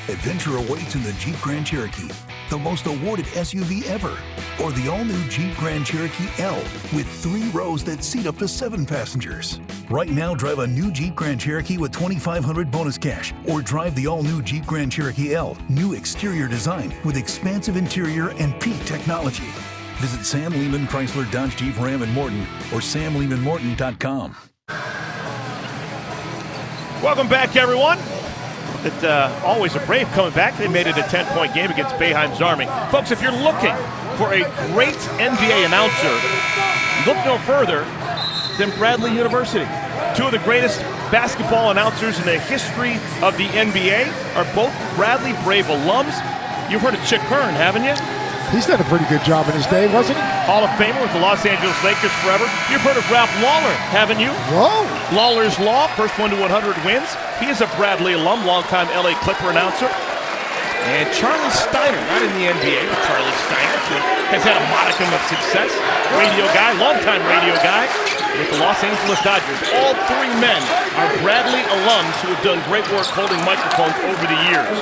Adventure awaits in the Jeep Grand Cherokee, the most awarded SUV ever, or the all-new Jeep Grand Cherokee L with 3 rows that seat up to 7 passengers. Right now, drive a new Jeep Grand Cherokee with $2,500 bonus cash, or drive the all-new Jeep Grand Cherokee L, new exterior design with expansive interior and peak technology. Visit Sam Lehman Chrysler Dodge Jeep Ram in Morton or samlehmanmorton.com. Welcome back, everyone. Always a Brave coming back. They made it a 10-point game against Boeheim's Army. Folks, if you're looking for a great NBA announcer, look no further than Bradley University. 2 of the greatest basketball announcers in the history of the NBA are both Bradley Brave alums. You've heard of Chick Hearn, haven't you? He's done a pretty good job in his day, wasn't he? Hall of Famer with the Los Angeles Lakers forever. You've heard of Ralph Lawler, haven't you? Whoa! Lawler's Law, first 1 to 100 wins. He is a Bradley alum, longtime LA Clipper announcer. And Charlie Steiner, not in the NBA, but Charlie Steiner, who has had a modicum of success. Radio guy, longtime radio guy with the Los Angeles Dodgers. All 3 men are Bradley alums who have done great work holding microphones over the years.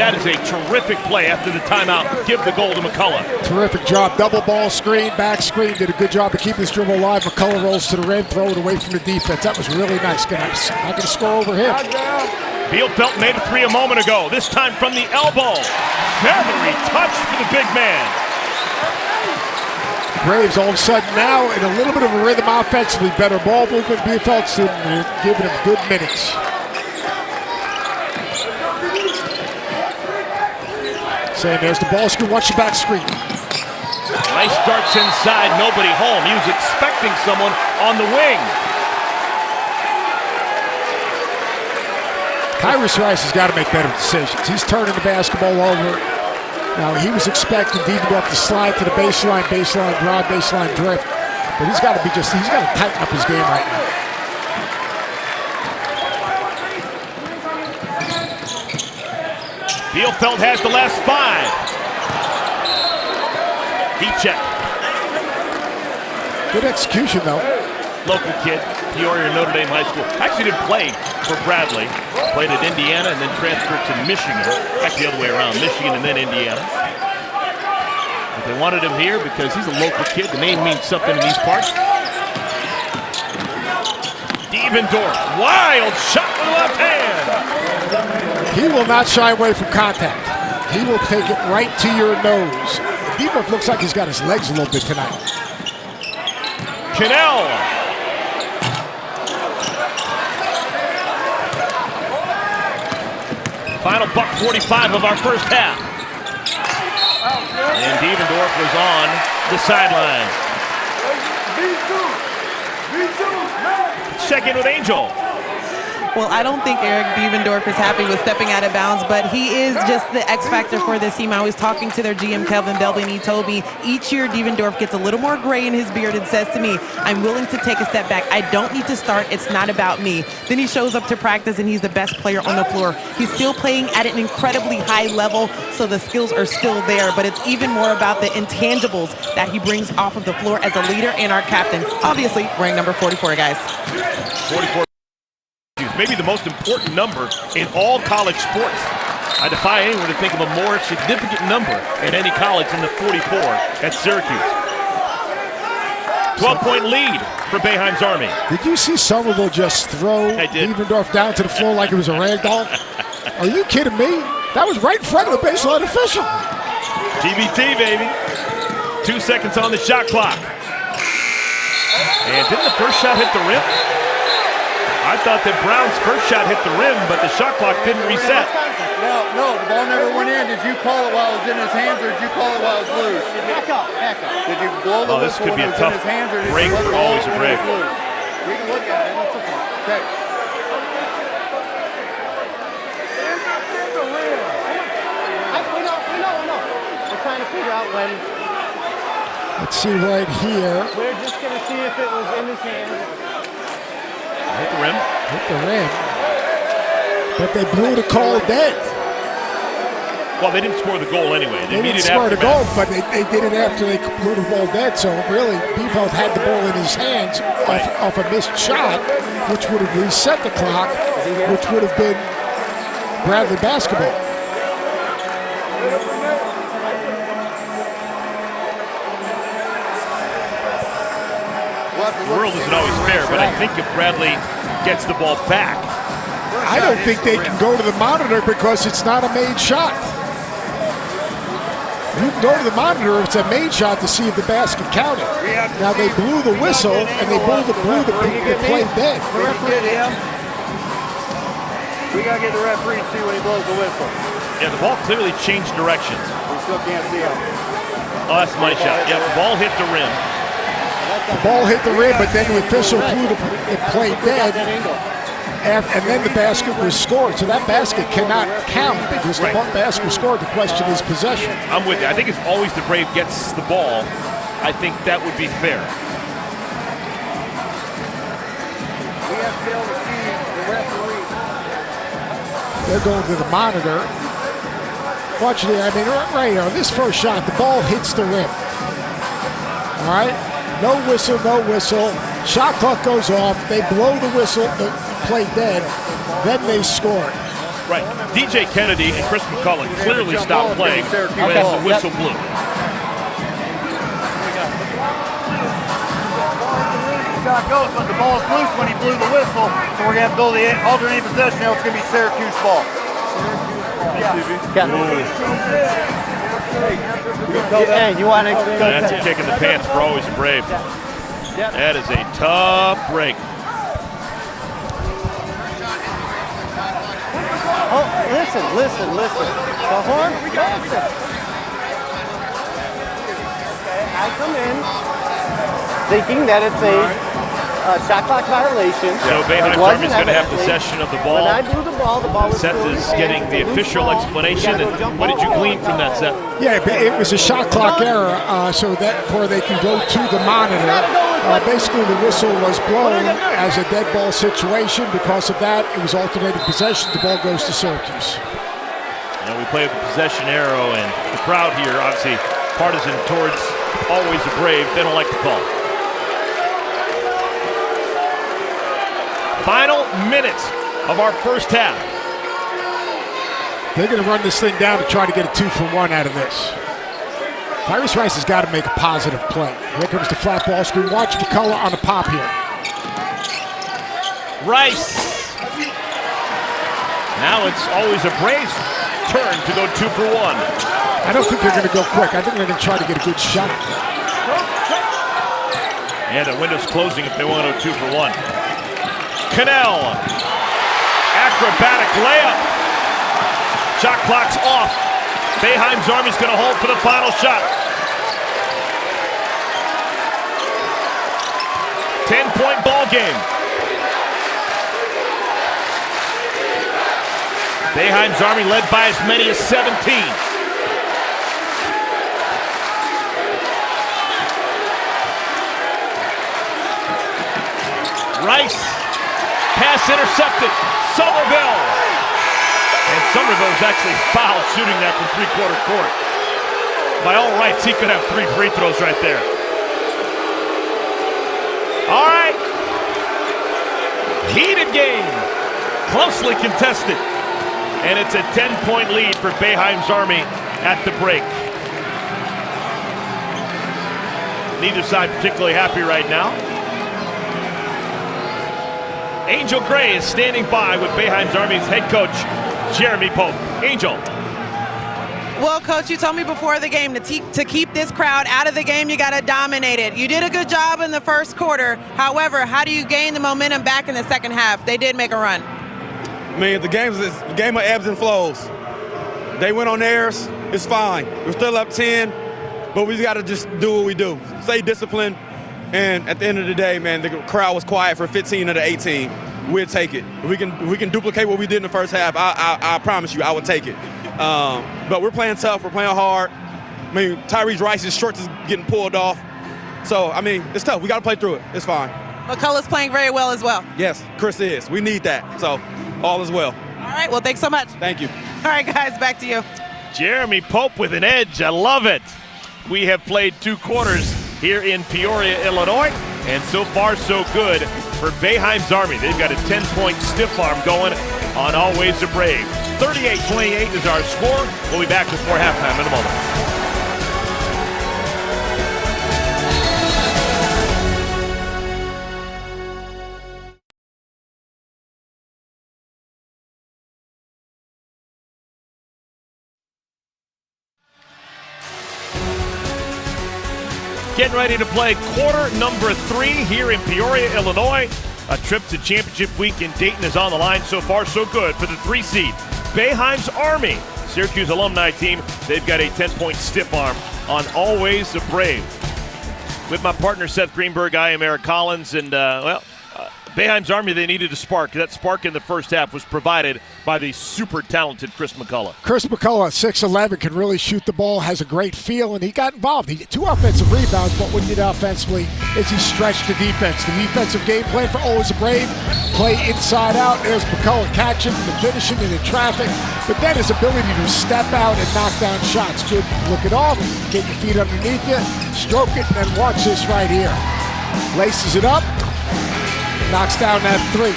That is a terrific play after the timeout. Give the goal to McCullough. Terrific job. Double ball screen, back screen. Did a good job of keeping this dribble alive. McCullough rolls to the rim, throw it away from the defense. That was really nice. Not going to score over him. Bielfeldt made a 3 a moment ago, this time from the elbow. Feathery touch for the big man. Braves all of a sudden now in a little bit of a rhythm offensively. Better ball movement. Bielfeldt's giving him good minutes. Saying there's the ball screen. Watch the back screen. Nice darts inside. Nobody home. He was expecting someone on the wing. Tyrese Rice has got to make better decisions. He's turning the basketball over. Now, he was expecting to even go up the slide to the baseline drive, baseline drift. But he's got to he's got to tighten up his game right now. Bielfeldt has the last 5. Heat check. Good execution, though. Local kid, Peoria, Notre Dame High School. Actually didn't play for Bradley. Played at Indiana and then transferred to Michigan. Actually, the other way around, Michigan and then Indiana. But they wanted him here because he's a local kid. The name means something in these parts. Devendorf, wild shot with the left hand. He will not shy away from contact. He will take it right to your nose. Devendorf looks like he's got his legs a little bit tonight. Cannell. Final $1.45 of our first half. And Devendorf was on the sideline. Let's check in with Angel. Well, I don't think Eric Devendorf is happy with stepping out of bounds, but he is just the X factor for this team. I was talking to their GM, Kelvin Belby, and he told me each year Devendorf gets a little more gray in his beard and says to me, I'm willing to take a step back. I don't need to start. It's not about me. Then he shows up to practice, and he's the best player on the floor. He's still playing at an incredibly high level, so the skills are still there, but it's even more about the intangibles that he brings off of the floor as a leader and our captain. Obviously, wearing number 44, guys. 44. Maybe the most important number in all college sports. I defy anyone to think of a more significant number in any college than the 44 at Syracuse. 12-point lead for Boeheim's Army. Did you see Somerville just throw Devendorf down to the floor like it was a rag doll? Are you kidding me? That was right in front of the baseline official. TBT, baby. 2 seconds on the shot clock. And didn't the first shot hit the rim? I thought that Brown's first shot hit the rim, but the shot clock didn't reset. No, the ball never went in. Did you call it while it was in his hands, or did you call it while it was loose? Back up. Did you blow the whistle when it was in his hands, or did you blow the always a break. We can look at it. That's okay. We know. We're trying to figure out when. Let's see right here. We're just going to see if it was in his hands. Hit the rim. Hit the rim. But they blew the call dead. Well, they didn't score the goal anyway. They didn't score the goal, but they did it after they blew the ball dead. So really, Bielefeld had the ball in his hands off a missed shot, which would have reset the clock, which would have been Bradley basketball. The world isn't always fair, but I think if Bradley gets the ball back. I don't think they can go to the monitor because it's not a made shot. You can go to the monitor if it's a made shot to see if the basket counted. Now they blew the whistle and they blew the play dead. We got to get the referee to see when he blows the whistle. Yeah, the ball clearly changed directions. We still can't see him. Oh, that's my shot. Yeah, the ball hit the rim. The ball hit the rim, but then the official blew the play dead, and then the basket was scored. So that basket cannot count because the basket was scored. The question is possession. I'm with you. I think if always the Brave gets the ball, I think that would be fair. We have to be able to see the referee. They're going to the monitor. Watch it. I mean, right here, this first shot, the ball hits the rim. All right? No whistle, no whistle. Shot clock goes off. They blow the whistle, the play dead. Then they score. Right. DJ Kennedy and Chris McCullough clearly stopped playing when the whistle blew. Shot goes, but the ball is loose when he blew the whistle. So we're going to have to go to the alternating possession now. It's going to be Syracuse ball. Hey, you want to go? That's a kick in the pants for always a Brave. That is a tough break. Oh, listen. The horn, listen. Okay, I come in thinking that it's a shot clock violation. So Boeheim's Army is going to have possession of the ball. When I blew the ball was Seth is getting the official explanation. And what did you glean from that, Seth? Yeah, it was a shot clock error, so that before they can go to the monitor. Basically, the whistle was blown as a dead ball situation. Because of that, it was alternating possession. The ball goes to Syracuse. And we play with the possession arrow, and the crowd here, obviously, partisan towards always a Brave. They don't like the call. Final minutes of our first half. They're going to run this thing down to try to get a 2-for-1 out of this. Tyrese Rice has got to make a positive play. Here comes the flat ball screen. Watch McCullough on the pop here. Rice. Now it's always a Braves turn to go 2-for-1. I don't think they're going to go quick. I think they're going to try to get a good shot. And the window's closing if they want to go 2-for-1. Cannell. Acrobatic layup. Shot clock's off. Boeheim's Army's going to hold for the final shot. 10-point ball game. Boeheim's Army led by as many as 17. Rice, pass intercepted, Somerville. And Somerville was actually fouled shooting that from three-quarter court. By all rights, he could have 3 free throws right there. All right. Heated game, closely contested. And it's a 10-point lead for Boeheim's Army at the break. Neither side particularly happy right now. Angel Gray is standing by with Boeheim's Army's head coach, Jeremy Pope. Angel. Well, Coach, you told me before the game to keep this crowd out of the game, you got to dominate it. You did a good job in the first quarter. However, how do you gain the momentum back in the second half? They did make a run. I mean, the game is a game of ebbs and flows. They went on theirs. It's fine. We're still up 10, but we got to just do what we do. Stay disciplined. And at the end of the day, man, the crowd was quiet for 15 of the 18. We'll take it. If we can duplicate what we did in the first half, I promise you, I would take it. But we're playing tough. We're playing hard. I mean, Tyrese Rice's shorts is getting pulled off. So, I mean, it's tough. We got to play through it. It's fine. McCullough's playing very well as well. Yes, Chris is. We need that. So, all is well. All right. Well, thanks so much. Thank you. All right, guys, back to you. Jeremy Pope with an edge. I love it. We have played 2 quarters here in Peoria, Illinois, and so far so good for Boeheim's Army. They've got a 10-point stiff arm going on Always the Brave. 38-28 is our score. We'll be back before halftime in a moment. Getting ready to play quarter number 3 here in Peoria, Illinois. A trip to championship week in Dayton is on the line. So far, so good for the 3 seed. Boeheim's Army, Syracuse alumni team. They've got a 10-point stiff arm on Always the Brave. With my partner, Seth Greenberg, I am Eric Collins. And, Boeheim's Army, they needed a spark. That spark in the first half was provided by the super talented Chris McCullough. Chris McCullough, 6'11", can really shoot the ball, has a great feel, and he got involved. He had 2 offensive rebounds, but what he did offensively is he stretched the defense. The defensive game plan for Always the Brave, play inside out. There's McCullough catching, the finishing, and in traffic. But then his ability to step out and knock down shots. Good look it off, get your feet underneath you, stroke it, and then watch this right here. Laces it up. Knocks down that 3.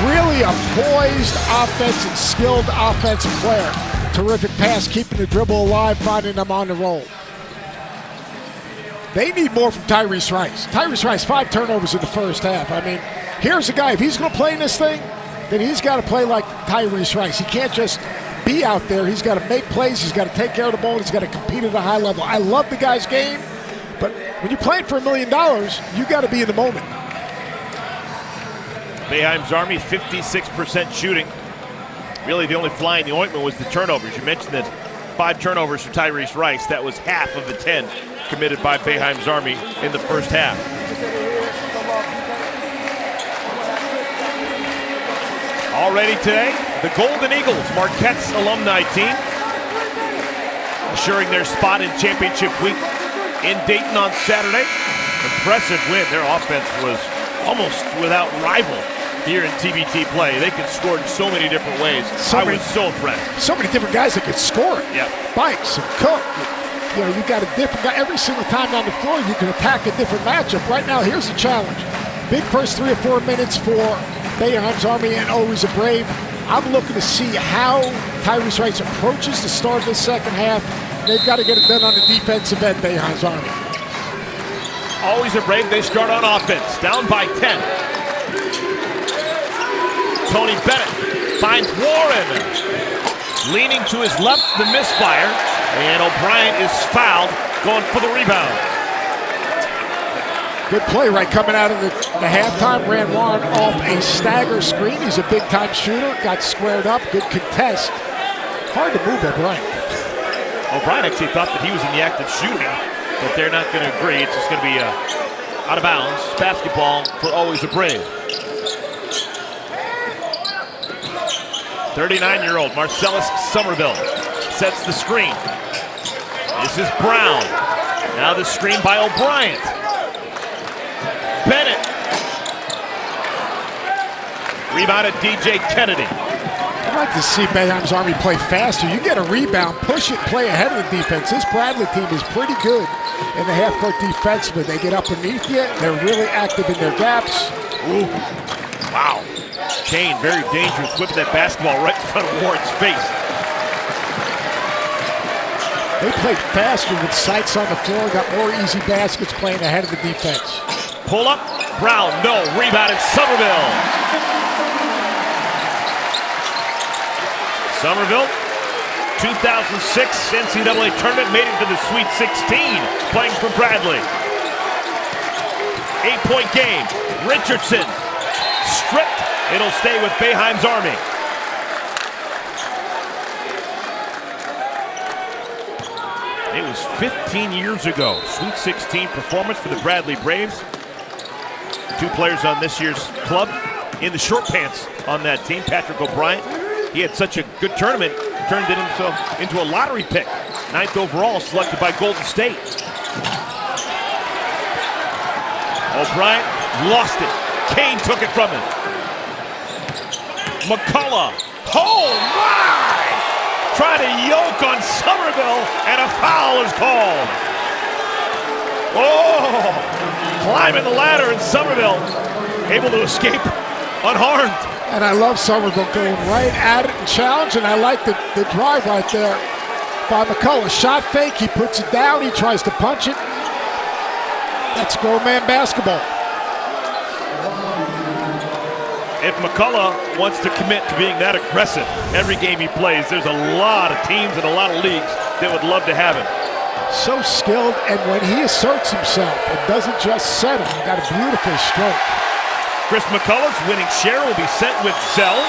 Really a poised offense and skilled offensive player. Terrific pass, keeping the dribble alive, finding them on the roll. They need more from Tyrese Rice. Tyrese Rice, 5 turnovers in the first half. I mean, here's a guy, if he's going to play in this thing, then he's got to play like Tyrese Rice. He can't just be out there. He's got to make plays. He's got to take care of the ball. He's got to compete at a high level. I love the guy's game, but when you're playing for $1 million, you got to be in the moment. Boeheim's Army, 56% shooting. Really, the only fly in the ointment was the turnovers. You mentioned that 5 turnovers for Tyrese Rice. That was half of the 10 committed by Boeheim's Army in the first half. Already today, the Golden Eagles, Marquette's alumni team, assuring their spot in championship week in Dayton on Saturday. Impressive win. Their offense was almost without rival here in TBT play. They could score in so many different ways. I was so impressed. So many different guys that could score it. Yeah. Bikes and Cook. You know, you got a different guy. Every single time down the floor, you can attack a different matchup. Right now, here's the challenge. Big first 3 or 4 minutes for Boeheim's Army and Always a Brave. I'm looking to see how Tyrese Rice approaches the start of the second half. They've got to get it done on the defensive end, Boeheim's Army. Always a Brave, they start on offense, down by 10. Tony Bennett finds Warren. Leaning to his left, the misfire, and O'Brien is fouled, going for the rebound. Good play right coming out of the halftime. Ran Warren off a stagger screen. He's a big-time shooter, got squared up, good contest. Hard to move O'Brien. O'Brien actually thought that he was in the act of shooting, but they're not going to agree. It's just going to be out of bounds. Basketball for Always a Brave. 39-year-old Marcellus Somerville sets the screen. This is Brown. Now the screen by O'Brien. Bennett. Rebounded DJ Kennedy. I'd like to see Boeheim's Army play faster. You get a rebound, push it, play ahead of the defense. This Bradley team is pretty good in the half-court defense, but they get up underneath you. They're really active in their gaps. Ooh. Wow. Kane, very dangerous, whipping that basketball right in front of Ward's face. They played faster with sights on the floor, got more easy baskets playing ahead of the defense. Pull up, Brown, no, rebounded Somerville. Somerville, 2006 NCAA tournament, made it to the Sweet 16, playing for Bradley. 8-point game, Richardson, stripped, it'll stay with Boeheim's Army. It was 15 years ago, Sweet 16 performance for the Bradley Braves. 2 players on this year's club in the short pants on that team. Patrick O'Brien, he had such a good tournament, turned it into a lottery pick. 9th overall, selected by Golden State. O'Brien lost it. Kane took it from him. McCullough, oh my! Trying to yoke on Somerville, and a foul is called. Oh! Climbing the ladder, and Somerville able to escape unharmed. And I love Somerville going right at it and challenge, and I like the drive right there by McCullough. Shot fake, he puts it down, he tries to punch it. That's grown man basketball. If McCullough wants to commit to being that aggressive every game he plays, there's a lot of teams and a lot of leagues that would love to have him. So skilled, and when he asserts himself, it doesn't just settle. Got a beautiful stroke. Chris McCullough's winning share will be sent with Zell.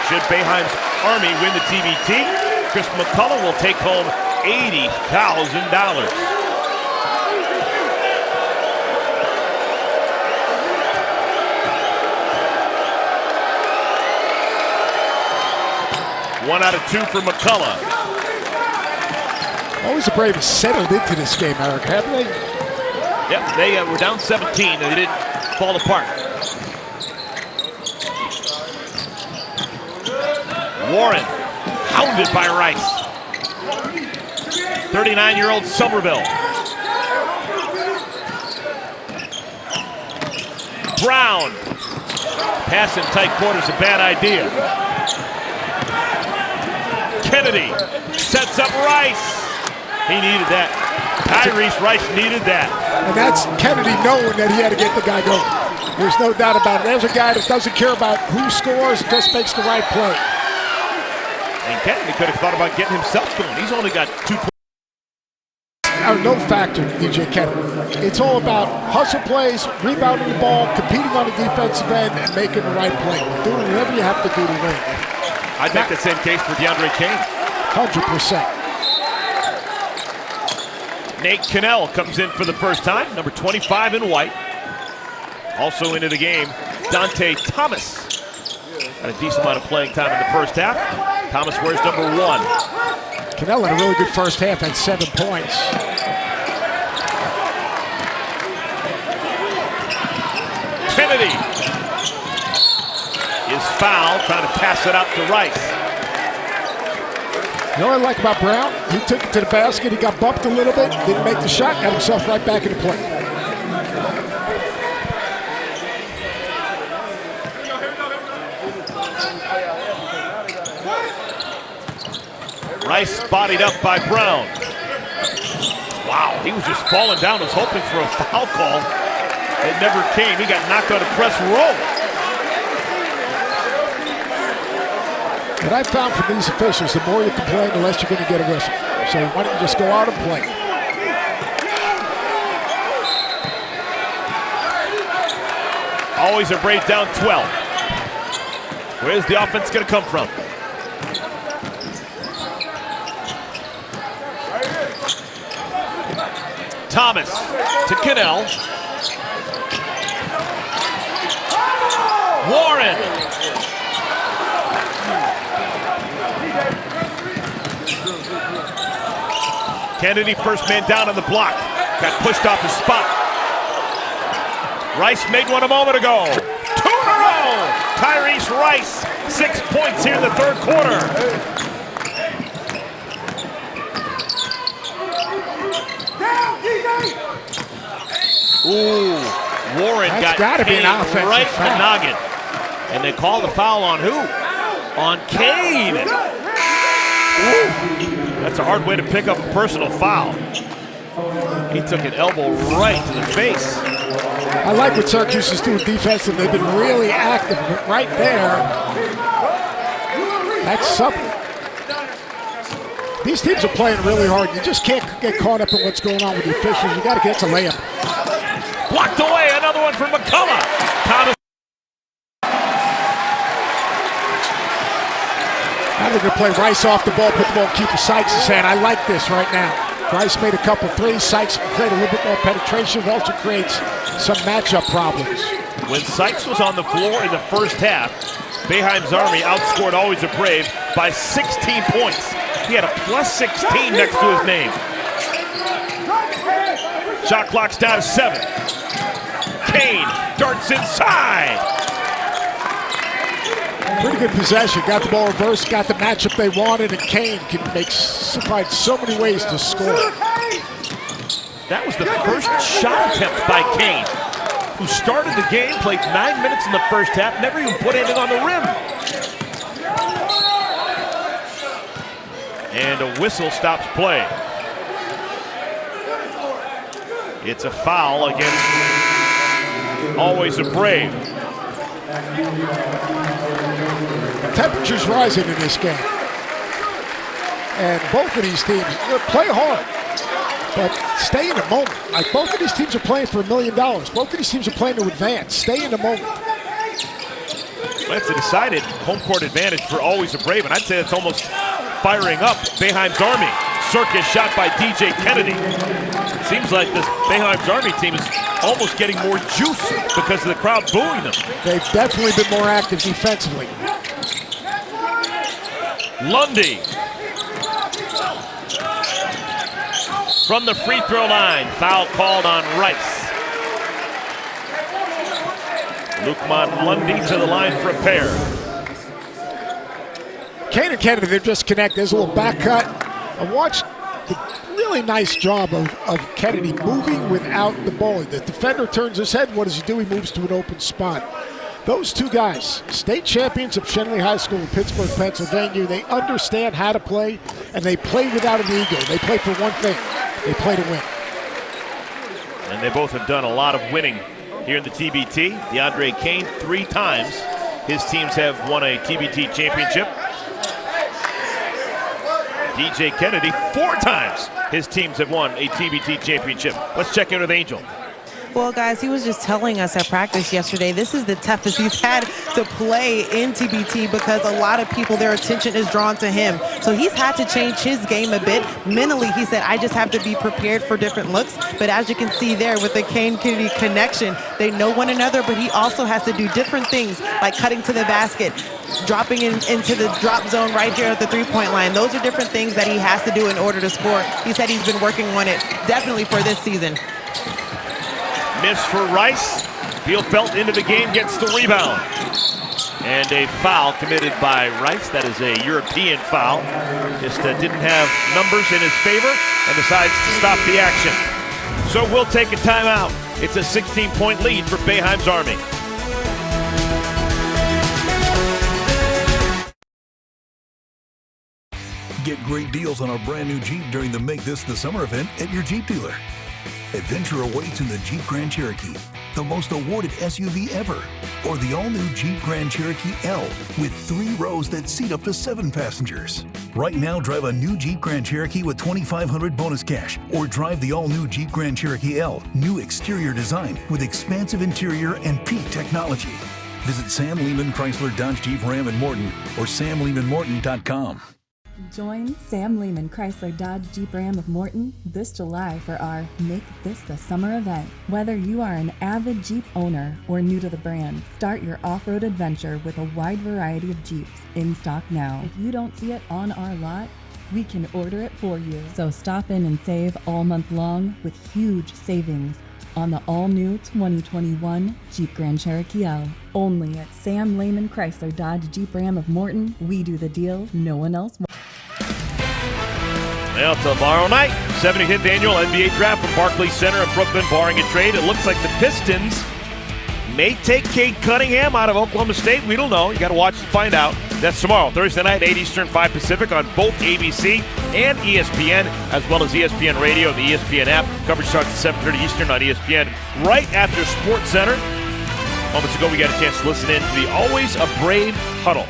Should Boeheim's Army win the TBT, Chris McCullough will take home $80,000. One out of 2 for McCullough. Always the Braves settled into this game, Eric, haven't they? Yep, they were down 17 and they didn't fall apart. Warren, hounded by Rice. 39-year-old Somerville. Brown. Pass in tight quarters, a bad idea. Kennedy sets up Rice. He needed that. Tyrese Rice needed that. And that's Kennedy knowing that he had to get the guy going. There's no doubt about it. There's a guy that doesn't care about who scores, just makes the right play. And Kennedy could have thought about getting himself going. He's only got 2 points. No factor, DJ Kennedy. It's all about hustle plays, rebounding the ball, competing on the defensive end, and making the right play. Doing whatever you have to do to win. I'd make the same case for DeAndre Kane. 100%. Nate Cannell comes in for the first time, number 25 in white. Also into the game, Dante Thomas. Got a decent amount of playing time in the first half. Thomas wears number 1. Cannell had a really good first half, had 7 points. Kennedy is fouled, trying to pass it out to Rice. You know what I like about Brown? He took it to the basket, he got bumped a little bit, didn't make the shot, got himself right back into play. Rice bodied up by Brown. Wow, he was just falling down, was hoping for a foul call. It never came. He got knocked out of press roll. What I found from these officials, the more you complain, the less you're going to get a whistle. So why don't you just go out and play? Always a Brave down 12. Where's the offense going to come from? Thomas to Cannell. Warren. Kennedy, first man down on the block. Got pushed off his spot. Rice made one a moment ago. 2 in a row. Tyrese Rice, 6 points here in the third quarter. Ooh, Warren got Kane right in the noggin. And they call the foul on who? On Kane. Ooh, that's a hard way to pick up a personal foul. He took an elbow right to the face. I like what Syracuse is doing defensively. They've been really active, but right there, that's something. These teams are playing really hard. You just can't get caught up in what's going on with the officials. You got to get to layup. Blocked away, another one from McCullough. Thomas. Now they're going to play Rice off the ball, put the ball in Keeper Sykes' hand. I like this right now. Rice made a couple threes. Sykes create a little bit more penetration. It also creates some matchup problems. When Sykes was on the floor in the first half, Boeheim's Army outscored Always a Brave by 16 points. He had a plus 16 next to his name. Shot clock's down to 7. Kane darts inside. Pretty good possession. Got the ball reversed, got the matchup they wanted, and Kane can find so many ways to score. That was the first shot attempt by Kane, who started the game, played 9 minutes in the first half, never even put anything on the rim. And a whistle stops play. It's a foul against Always a Brave. Temperature's rising in this game. And both of these teams play hard, but stay in the moment. Like, both of these teams are playing for $1 million. Both of these teams are playing to advance. Stay in the moment. Well, it's a decided home court advantage for Always a Brave, and I'd say it's almost firing up Boeheim's Army. Circus shot by DJ Kennedy. It seems like this Boeheim's Army team is almost getting more juice because of the crowd booing them. They've definitely been more active defensively. Lundy from the free throw line. Foul called on Rice. Lukman Lundy to the line for a pair. Kane and Kennedy, they're just connected. There's a little back cut. I watched the really nice job of Kennedy moving without the ball. The defender turns his head. What does he do? He moves to an open spot. Those two guys, state champions of Schenley High School in Pittsburgh, Pennsylvania, they understand how to play, and they play without an ego. They play for one thing. They play to win. And they both have done a lot of winning here in the TBT. DeAndre Kane 3 times. His teams have won a TBT championship. DJ Kennedy 4 times. His teams have won a TBT championship. Let's check in with Angel. Well, guys, he was just telling us at practice yesterday, this is the toughest he's had to play in TBT because a lot of people, their attention is drawn to him. So he's had to change his game a bit. Mentally, he said, I just have to be prepared for different looks. But as you can see there with the Kane-Kennedy connection, they know one another, but he also has to do different things like cutting to the basket, dropping into the drop zone right here at the three-point line. Those are different things that he has to do in order to score. He said he's been working on it definitely for this season. Miss for Rice. Bielfeldt into the game, gets the rebound. And a foul committed by Rice. That is a European foul. Just didn't have numbers in his favor and decides to stop the action. So we'll take a timeout. It's a 16-point lead for Boeheim's Army. Get great deals on a brand new Jeep during the Make This the Summer event at your Jeep dealer. Adventure awaits in the Jeep Grand Cherokee, the most awarded SUV ever, or the all-new Jeep Grand Cherokee L with 3 rows that seat up to 7 passengers. Right now, drive a new Jeep Grand Cherokee with $2,500 bonus cash, or drive the all-new Jeep Grand Cherokee L, new exterior design with expansive interior and peak technology. Visit Sam Lehman Chrysler Dodge Jeep Ram in Morton or samlehmanmorton.com. Join Sam Lehman Chrysler Dodge Jeep Ram of Morton this July for our Make This the Summer event. Whether you are an avid Jeep owner or new to the brand, start your off-road adventure with a wide variety of Jeeps in stock now. If you don't see it on our lot, we can order it for you. So stop in and save all month long with huge savings on the all-new 2021 Jeep Grand Cherokee L. Only at Sam Lehman Chrysler Dodge Jeep Ram of Morton. We do the deals no one else wants. Well, tomorrow night, 75th annual NBA draft from Barclays Center in Brooklyn, barring a trade. It looks like the Pistons may take Cade Cunningham out of Oklahoma State. We don't know. You got to watch to find out. That's tomorrow, Thursday night, 8 Eastern, 5 Pacific on both ABC and ESPN, as well as ESPN Radio and the ESPN app. Coverage starts at 7:30 Eastern on ESPN right after Sports Center. Moments ago, we got a chance to listen in to the Always a Brave huddle.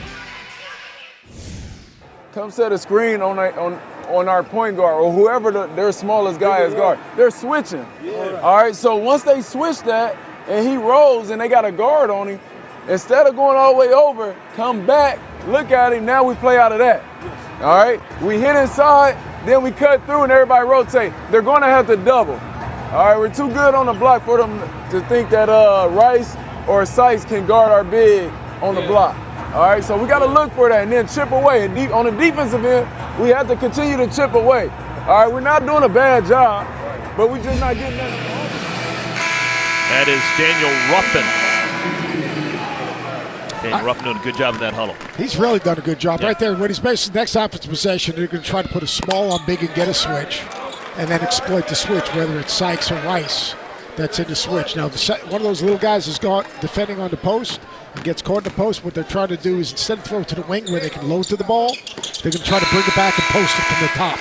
Come set a screen on our point guard or whoever their smallest guy is guard. They're switching. Yeah. All right, so once they switch that and he rolls and they got a guard on him, instead of going all the way over, come back, look at him, now we play out of that. All right, we hit inside, then we cut through and everybody rotate. They're going to have to double. All right, we're too good on the block for them to think that Rice or Sykes can guard our big on the block. All right, so we got to look for that and then chip away. And on the defensive end, we have to continue to chip away. All right, we're not doing a bad job, but we're just not getting that. That is Daniel Ruffin. Daniel Ruffin doing a good job in that huddle. He's really done a good job right there. When he's basically next offensive possession, they're going to try to put a small on big and get a switch, and then exploit the switch, whether it's Sykes or Rice that's in the switch. Now, one of those little guys is defending on the post and gets caught in the post. What they're trying to do is instead of throw it to the wing where they can load to the ball, they're going to try to bring it back and post it from the top,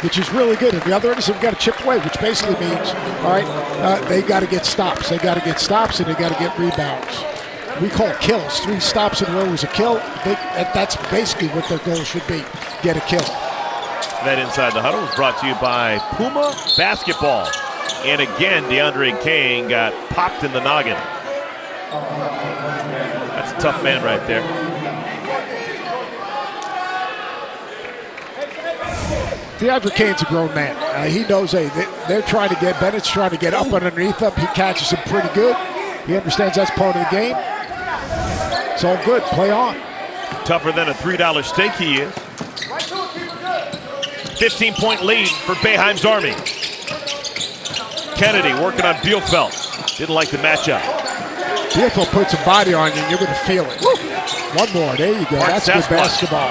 which is really good. And the other end is we've got to chip away, which basically means, all right, they got to get stops. They got to get stops and they got to get rebounds. We call it kills. 3 stops in a row is a kill. That's basically what their goal should be, get a kill. That Inside the Huddle was brought to you by Puma Basketball. And again, DeAndre Kane got popped in the noggin. That's a tough man right there. DeAndre Kane's a grown man. He knows, hey, they're trying to get, Bennett's trying to get up underneath him. He catches him pretty good. He understands that's part of the game. It's all good. Play on. Tougher than a $3 steak he is. 15-point lead for Boeheim's Army. Kennedy working on Bielfeldt. Didn't like the matchup. Bielfeldt puts a body on you, and you're going to feel it. Woo. One more. There you go. That's good basketball.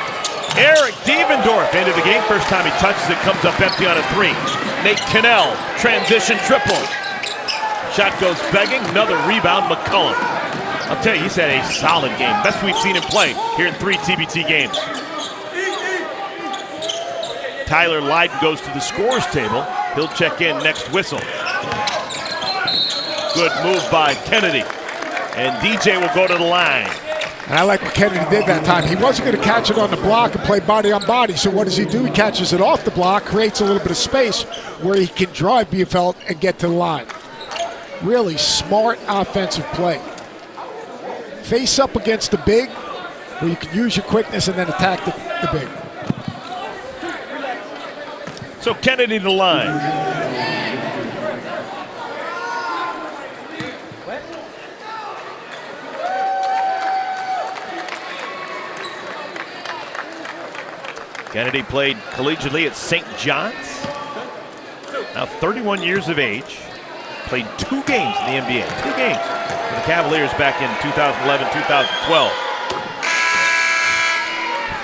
Eric Devendorf into the game. First time he touches it, comes up empty on a 3. Nate Cannell, transition triple. Shot goes begging. Another rebound, McCullum. I'll tell you, he's had a solid game. Best we've seen him play here in 3 TBT games. Tyler Lydon goes to the scores table. He'll check in next whistle. Good move by Kennedy. And DJ will go to the line. And I like what Kennedy did that time. He wasn't going to catch it on the block and play body on body. So what does he do? He catches it off the block, creates a little bit of space where he can drive Bielfeldt and get to the line. Really smart offensive play. Face up against the big, where you can use your quickness and then attack the big. So Kennedy to the line. Kennedy played collegiately at St. John's. Now 31 years of age. Played 2 games in the NBA. 2 games for the Cavaliers back in 2011, 2012.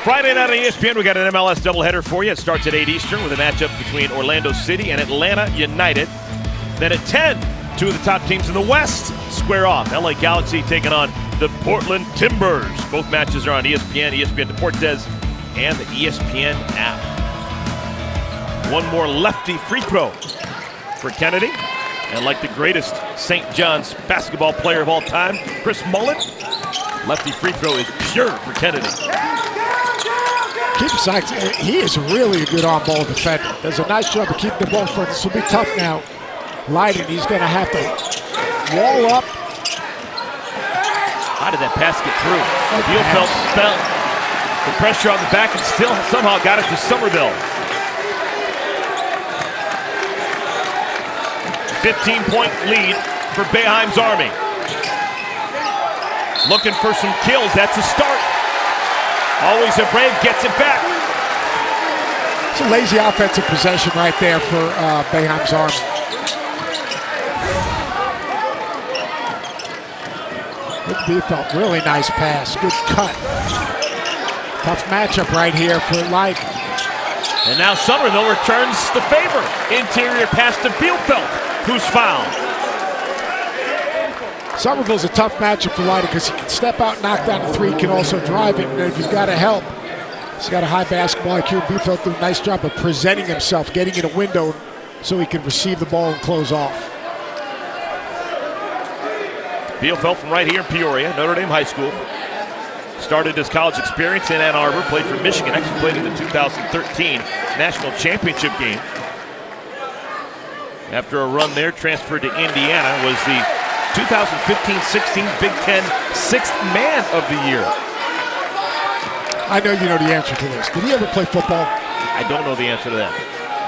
Friday night on ESPN, we got an MLS doubleheader for you. It starts at 8 Eastern with a matchup between Orlando City and Atlanta United. Then at 10, 2 of the top teams in the West square off. LA Galaxy taking on the Portland Timbers. Both matches are on ESPN, ESPN Deportes, and the ESPN app. One more lefty free throw for Kennedy. And like the greatest St. John's basketball player of all time, Chris Mullen, lefty free throw is pure for Kennedy. Keep Sykes, he is really a good on-ball defender. Does a nice job of keeping the ball front. This will be tough now. Lydon, he's going to have to wall up. How did that pass get through? Bielfeldt felt the pressure on the back and still somehow got it to Somerville. 15-point lead for Boeheim's Army. Looking for some kills. That's a start. Always a Brave, gets it back. It's a lazy offensive possession right there for Boeheim's Army. Good Bielefeld, really nice pass, good cut. Tough matchup right here for Light. And now Somerville returns the favor. Interior pass to Bielefeld, who's fouled. Somerville's a tough matchup for Leiter because he can step out, knock down a three, can also drive it, and if you've got to help, he's got a high basketball IQ. Bielefeld did a nice job of presenting himself, getting in a window so he can receive the ball and close off. Bielefeld from right here in Peoria, Notre Dame High School. Started his college experience in Ann Arbor, played for Michigan, actually played in the 2013 National Championship game. After a run there, transferred to Indiana, was the 2015-16 Big Ten Sixth Man of the Year. I know you know the answer to this. Did he ever play football? I don't know the answer to that,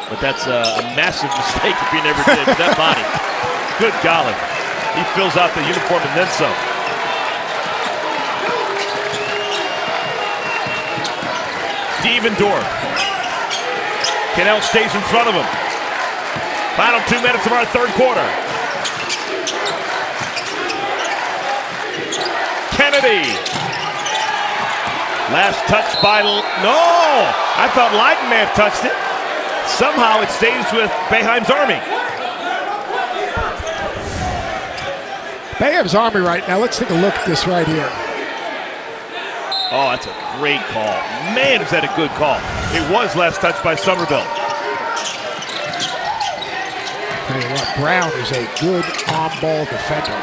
but that's a massive mistake if he never did. That body, good golly. He fills out the uniform and then some. Devendorf. Cannell stays in front of him. Final 2 minutes of our third quarter. Kennedy. Last touch by, no! I thought Leiden may have touched it. Somehow it stays with Boeheim's Army. Boeheim's Army right now. Let's take a look at this right here. Oh, that's a great call. Man, is that a good call. It was last touch by Somerville. Tell you what, Brown is a good on-ball defender.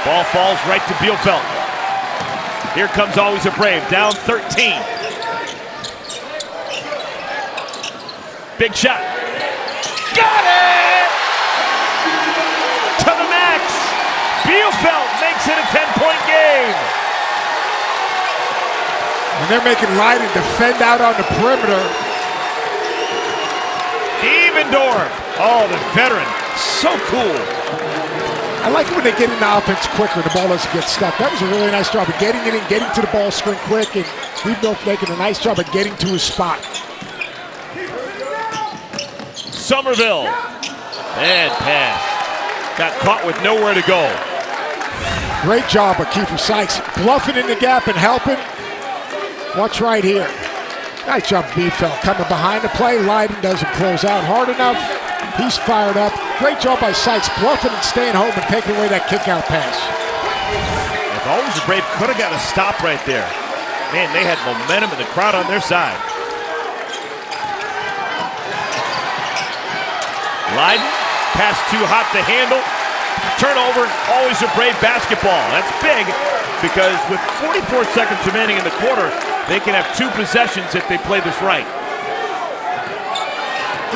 Ball falls right to Bielefeld. Here comes Always a Brave, down 13. Big shot. Got it! To the max. Bielefeld makes it a 10-point game. And they're making Leiden defend out on the perimeter. Devendorf. Oh, the veteran. So cool. I like it when they get into offense quicker, the ball doesn't get stuck. That was a really nice job of getting it in, getting to the ball screen quick, and Devendorf making a nice job of getting to his spot. Somerville. Bad pass. Got caught with nowhere to go. Great job of Kiefer Sykes bluffing in the gap and helping. Watch right here. Nice job, Bielefeld coming behind the play. Leiden doesn't close out hard enough. He's fired up. Great job by Sykes bluffing and staying home and taking away that kick-out pass. If Always a Brave could have got a stop right there. Man, they had momentum and the crowd on their side. Leiden, pass too hot to handle. Turnover, Always a Brave basketball. That's big because with 44 seconds remaining in the quarter, they can have 2 possessions if they play this right.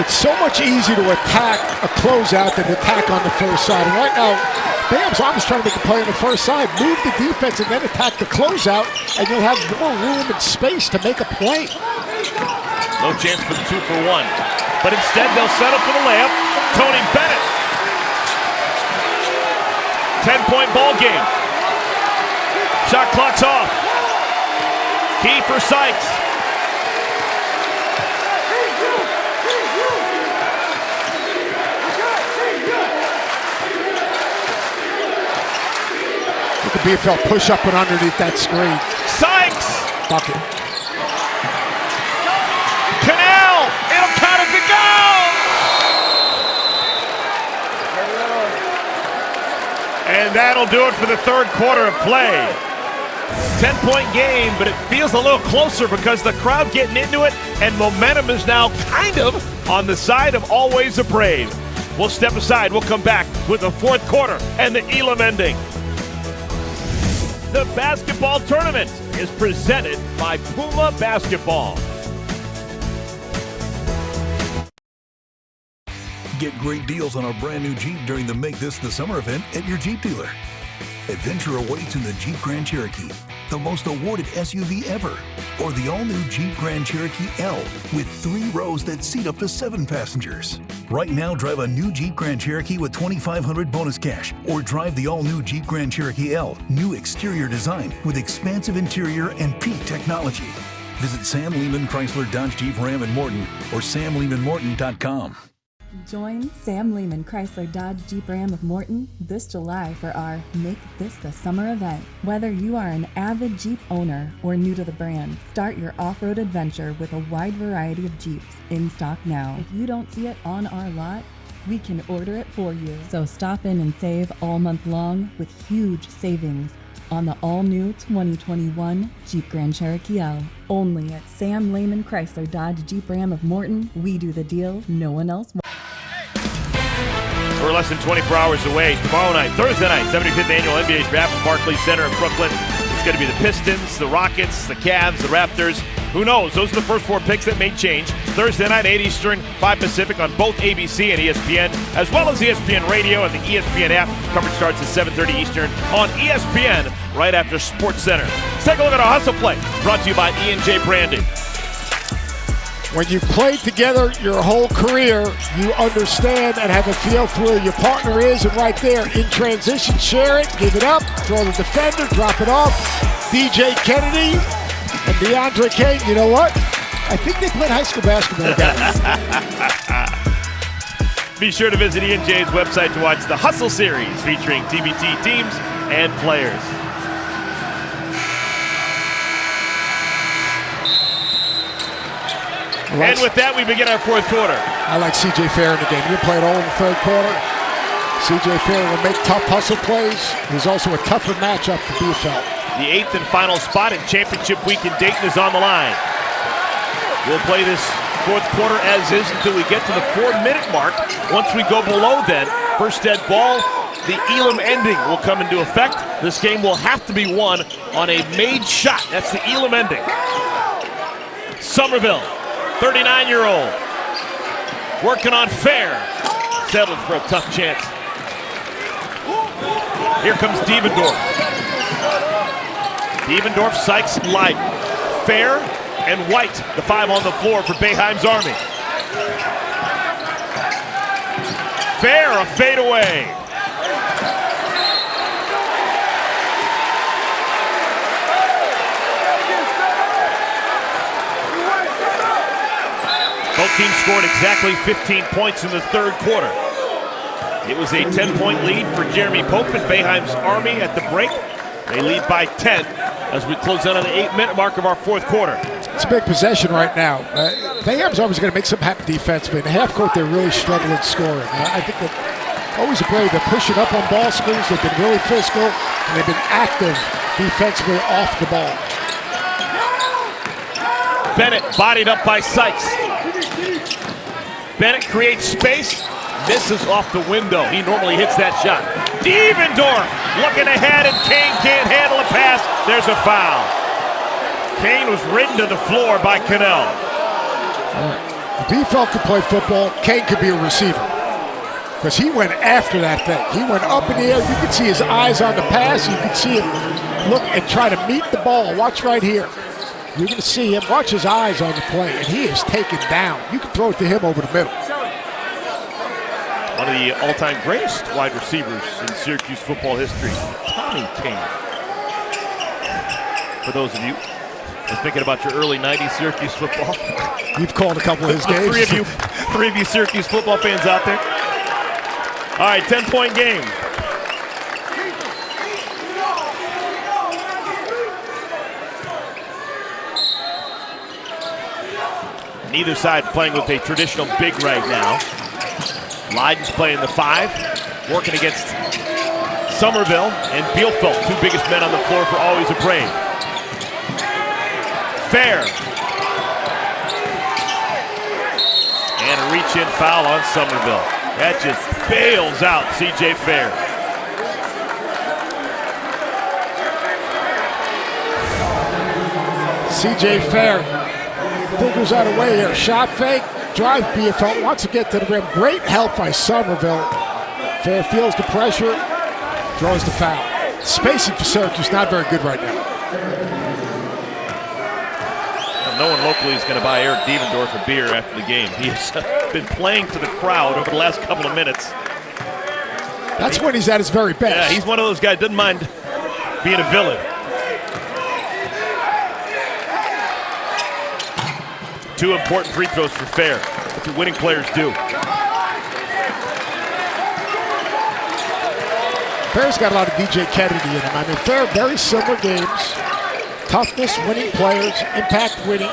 It's so much easier to attack a closeout than attack on the first side. And right now, Boeheim's Army's trying to make a play on the first side. Move the defense and then attack the closeout, and you'll have more room and space to make a play. No chance for the 2-for-1. But instead, they'll settle for the layup. Tony Bennett. 10-point ball game. Shot clock's off. Key for Sykes. Look at Bielefeld push up and underneath that screen. Sykes! Bucket. Cannell! It'll count as a goal! And that'll do it for the third quarter of play. 10-point game, but it feels a little closer because the crowd getting into it, and momentum is now kind of on the side of Always a Brave. We'll step aside. We'll come back with the fourth quarter and the Elam ending. The basketball tournament is presented by Puma Basketball. Get great deals on a brand new Jeep during the Make This the Summer event at your Jeep dealer. Adventure awaits in the Jeep Grand Cherokee, the most awarded SUV ever, or the all-new Jeep Grand Cherokee L with 3 rows that seat up to 7 passengers. Right now, drive a new Jeep Grand Cherokee with $2,500 bonus cash, or drive the all-new Jeep Grand Cherokee L, new exterior design with expansive interior and peak technology. Visit Sam Lehman Chrysler Dodge Jeep Ram in Morton or samlehmanmorton.com. Join Sam Lehman Chrysler Dodge Jeep Ram of Morton this July for our Make This the Summer event. Whether you are an avid Jeep owner or new to the brand, start your off-road adventure with a wide variety of Jeeps in stock now. If you don't see it on our lot, we can order it for you. So stop in and save all month long with huge savings on the all-new 2021 Jeep Grand Cherokee L. Only at Sam Lehman Chrysler Dodge Jeep Ram of Morton. We do the deals no one else wants. We're less than 24 hours away. Tomorrow night, Thursday night, 75th Annual NBA Draft at Barclays Center in Brooklyn. It's going to be the Pistons, the Rockets, the Cavs, the Raptors. Who knows? Those are the first 4 picks that may change. Thursday night, 8 Eastern, 5 Pacific on both ABC and ESPN, as well as ESPN Radio and the ESPN app. Coverage starts at 7:30 Eastern on ESPN right after Sports Center. Let's take a look at our Hustle Play, brought to you by E&J Branding. When you play together your whole career, you understand and have a feel for where your partner is, and right there in transition, share it, give it up, throw the defender, drop it off. DJ Kennedy and DeAndre Kane, you know what? I think they played high school basketball together. Be sure to visit E&J's website to watch the Hustle series featuring TBT teams and players. And with that, we begin our fourth quarter. I like C.J. Fair in the game. You play it all in the third quarter. C.J. Fair will make tough hustle plays. He's also a tougher matchup for Bielefeld. The 8th and final spot in championship week in Dayton is on the line. We'll play this fourth quarter as is until we get to the 4-minute mark. Once we go below then, first dead ball, the Elam ending will come into effect. This game will have to be won on a made shot. That's the Elam ending. Somerville, 39-year-old, working on Fair. Settled for a tough chance. Here comes Devendorf. Devendorf, Sykes, Light. Fair and White, the 5 on the floor for Boeheim's Army. Fair, a fadeaway. Both teams scored exactly 15 points in the third quarter. It was a 10-point lead for Jeremy Pope and Boeheim's Army at the break. They lead by 10 as we close in on the 8-minute mark of our fourth quarter. It's a big possession right now. Boeheim's Army is going to make something happen defensively. In the half court, they're really struggling scoring. I think that always a brave. They're pushing up on ball screens. They've been really physical, and they've been active defensively off the ball. Bennett bodied up by Sykes. Bennett creates space, misses off the window. He normally hits that shot. Devendorf looking ahead, and Kane can't handle a pass. There's a foul. Kane was ridden to the floor by Cannell. If Bielefeld could play football, Kane could be a receiver. Because he went after that thing. He went up in the air. You could see his eyes on the pass. You could see him look and try to meet the ball. Watch right here. You're going to see him, watch his eyes on the play, and he is taken down. You can throw it to him over the middle. One of the all-time greatest wide receivers in Syracuse football history, Tommy Kane. For those of you who are thinking about your early 90s Syracuse football. You've called a couple of his games. Three of you Syracuse football fans out there. All right, 10-point game. Neither side playing with a traditional big right now. Leiden's playing the 5, working against Somerville and Bielefeld, 2 biggest men on the floor for Always a Brave. Fair. And a reach-in foul on Somerville. That just bails out C.J. Fair. C.J. Fair figures out a way here. Shot fake, drive Bielefeld, wants to get to the rim. Great help by Somerville. Fair feels the pressure, draws the foul. Spacing for Syracuse not very good right now. Well, no one locally is going to buy Eric Devendorf a beer after the game. He has been playing to the crowd over the last couple of minutes. That's when he's at his very best. Yeah, he's one of those guys, doesn't mind being a villain. 2 important free throws for Fair. That's what winning players do. Fair's got a lot of DJ Kennedy in him. I mean, Fair, very similar games. Toughness, winning players, impact winning.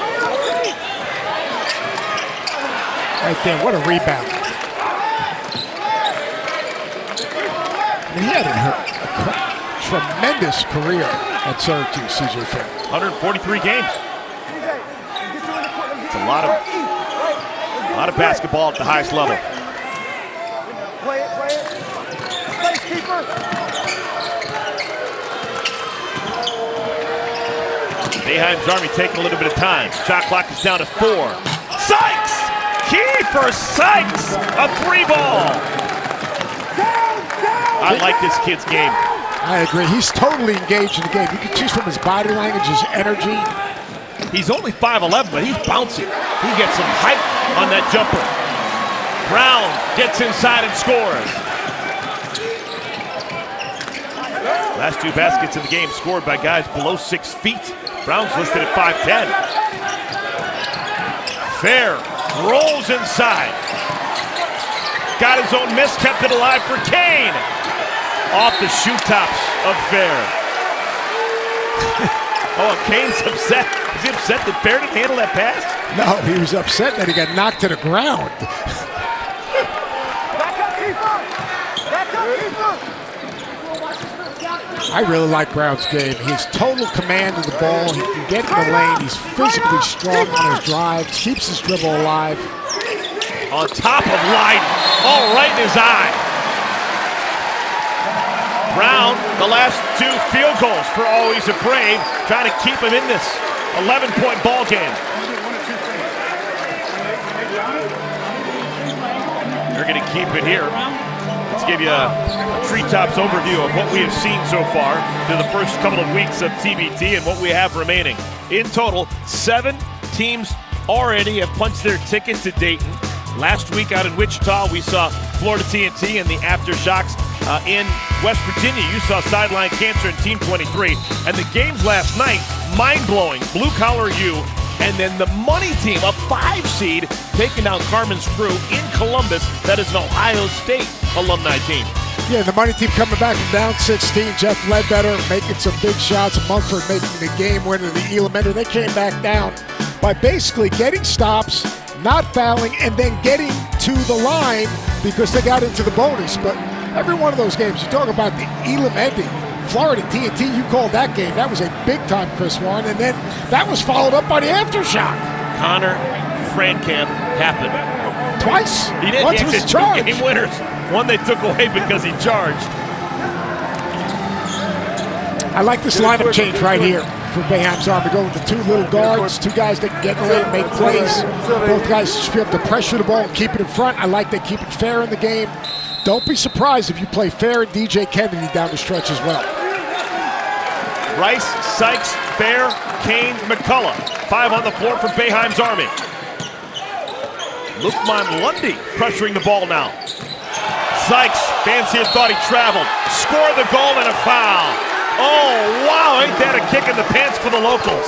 Right there, what a rebound. And he had a tremendous career at Syracuse, CJ Fair. 143 games. It's a lot of basketball at the highest level. Play it. Space keeper. Boeheim's Army taking a little bit of time. Shot clock is down to 4. Sykes! Key for Sykes! A 3-ball! I like this kid's game. I agree. He's totally engaged in the game. You can choose from his body language, his energy. He's only 5'11", but he's bouncing. He gets some height on that jumper. Brown gets inside and scores. Last 2 baskets in the game scored by guys below 6 feet. Brown's listed at 5'10". Fair rolls inside. Got his own miss, kept it alive for Kane. Off the shoe tops of Fair. Oh, Kane's upset. Is he upset that Fair didn't handle that pass? No, he was upset that he got knocked to the ground. I really like Brown's game. He has total command of the ball. He can get in the lane. He's physically strong on his drives, keeps his dribble alive. On top of Lyden. Oh, right in his eye. Brown, the last 2 field goals for Always a Brave, trying to keep him in this 11-point ball game. They're going to keep it here. Let's give you a treetops overview of what we have seen so far through the first couple of weeks of TBT and what we have remaining. In total, 7 teams already have punched their ticket to Dayton. Last week out in Wichita, we saw Florida TNT and the Aftershocks. In West Virginia, you saw Sideline Cancer and Team 23. And the games last night, mind-blowing. Blue Collar U, and then the money team, a 5 seed, taking down Carmen's Crew in Columbus. That is an Ohio State alumni team. Yeah, the money team coming back from down 16. Jeff Ledbetter making some big shots. Mumford making the game winner, the Elam Ender. They came back down by basically getting stops, not fouling, and then getting to the line because they got into the bonus. But every one of those games, you talk about the Elam ending, Florida TNT, you called that game. That was a big-time Chris Warren, and then that was followed up by the Aftershock. Connor Frankamp happened. Twice? He did. Once He was had charged. 2 game winners. One they took away because he charged. I like this lineup change right here for Boeheim's Army. Go with the 2 little guards, 2 guys that can get in the lane, make plays. Both guys should be able to pressure the ball and keep it in front. I like they keep it fair in the game. Don't be surprised if you play Fair and DJ Kennedy down the stretch as well. Rice, Sykes, Fair, Kane, McCullough. 5 on the floor for Boeheim's Army. Lukman Lundy pressuring the ball now. Sykes, fans here thought he traveled. Scored the goal and a foul. Oh, wow, ain't that a kick in the pants for the locals.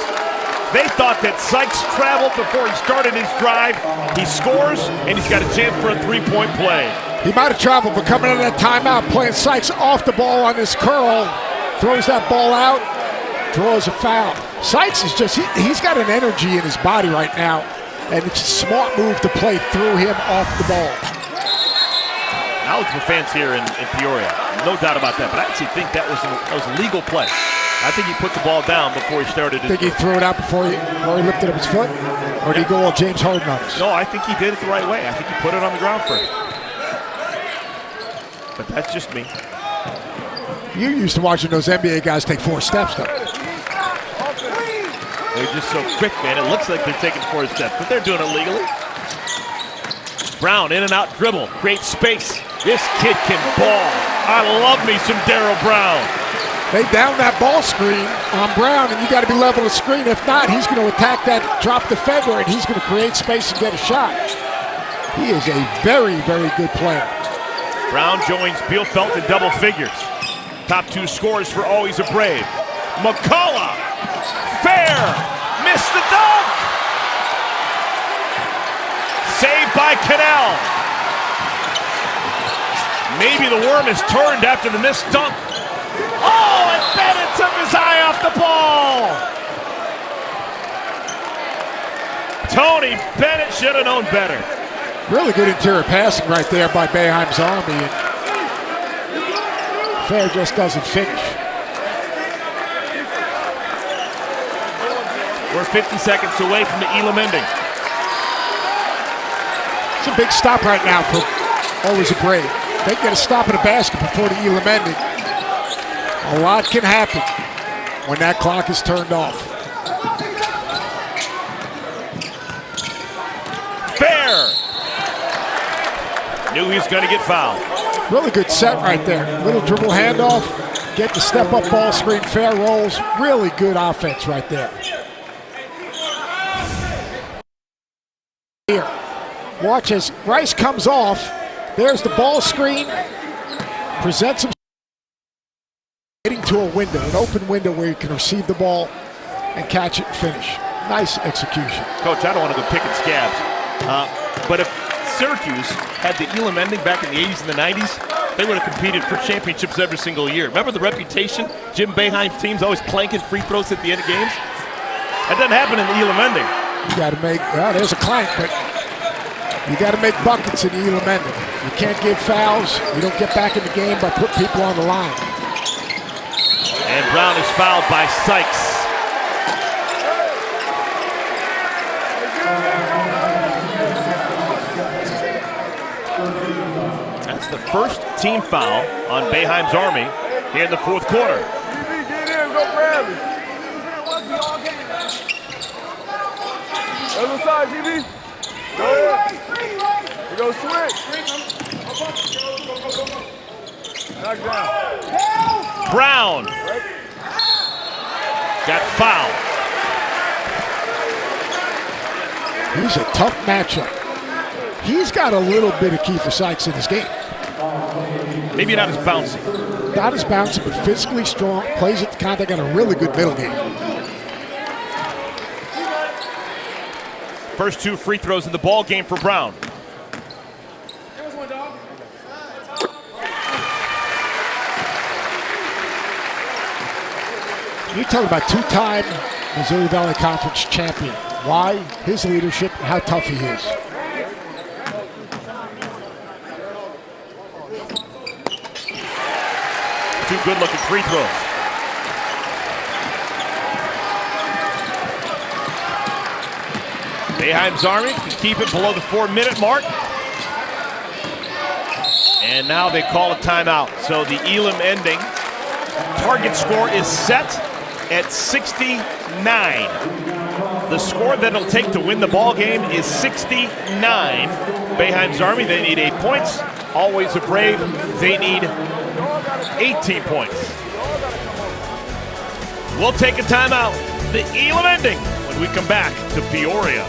They thought that Sykes traveled before he started his drive. He scores, and he's got a chance for a 3-point play. He might have traveled, but coming out of that timeout, playing Sykes off the ball on his curl, throws that ball out, draws a foul. Sykes is just, he's got an energy in his body right now, and it's a smart move to play through him off the ball. Knowledgeable fans here in Peoria, no doubt about that, but I actually think that was a legal play. I think he put the ball down before he started his Think he threw it out before he lifted up his foot? Or did he go all James Harden on us? No, I think he did it the right way. I think he put it on the ground first. But that's just me. You used to watching those NBA guys take 4 steps, though. They're just so quick, man. It looks like they're taking 4 steps, but they're doing it legally. Brown, in and out dribble, creates space. This kid can ball. I love me some Darryl Brown. They down that ball screen on Brown, and you got to be level of screen. If not, he's going to attack that drop defender, and he's going to create space and get a shot. He is a very, very good player. Brown joins Bielfeldt in double figures. Top 2 scorers for Always a Brave. McCullough, Fair, missed the dunk. Saved by Cannell. Maybe the worm is turned after the missed dunk. Oh, and Bennett took his eye off the ball. Tony Bennett should have known better. Really good interior passing right there by Boeheim's Army. And Fair just doesn't finish. We're 50 seconds away from the Elam ending. It's a big stop right now for Always a Brave. They get a stop in a basket before the Elam ending. A lot can happen when that clock is turned off. Fair. Knew he was going to get fouled. Really good set right there. Little dribble handoff. Get the step up ball screen. Fair rolls. Really good offense right there. Here. Watch as Rice comes off. There's the ball screen. Presents him. Getting to a window, an open window where you can receive the ball and catch it and finish. Nice execution. Coach, I don't want to go picking scabs. But if Syracuse had the Elam ending back in the 80s and the 90s, they would have competed for championships every single year. Remember the reputation? Jim Boeheim's teams always clanking free throws at the end of games? That doesn't happen in the Elam ending. You got to make, well, there's a clank, but you got to make buckets in the Elam ending. You can't give fouls. You don't get back in the game by putting people on the line. And Brown is fouled by Sykes. That's the first team foul on Boeheim's Army here in the fourth quarter. Get in, go grab it. Other side, GB. Go ahead. We go switch. Knock down. Brown got fouled. He's a tough matchup. He's got a little bit of Kiefer Sykes in his game. Maybe not as bouncy. Not as bouncy, but physically strong. Plays at the contact, got a really good middle game. First two free throws in the ball game for Brown. You're talking about two-time Missouri Valley Conference champion. Why? His leadership and how tough he is. Two good-looking free throws. Boeheim's Army can keep it below the 4-minute mark. And now they call a timeout. So the Elam ending target score is set at 69. The score that it'll take to win the ball game is 69. Boeheim's Army, they need 8 points. Always a Brave, they need 18 points. We'll take a timeout. The Elam ending when we come back to Peoria.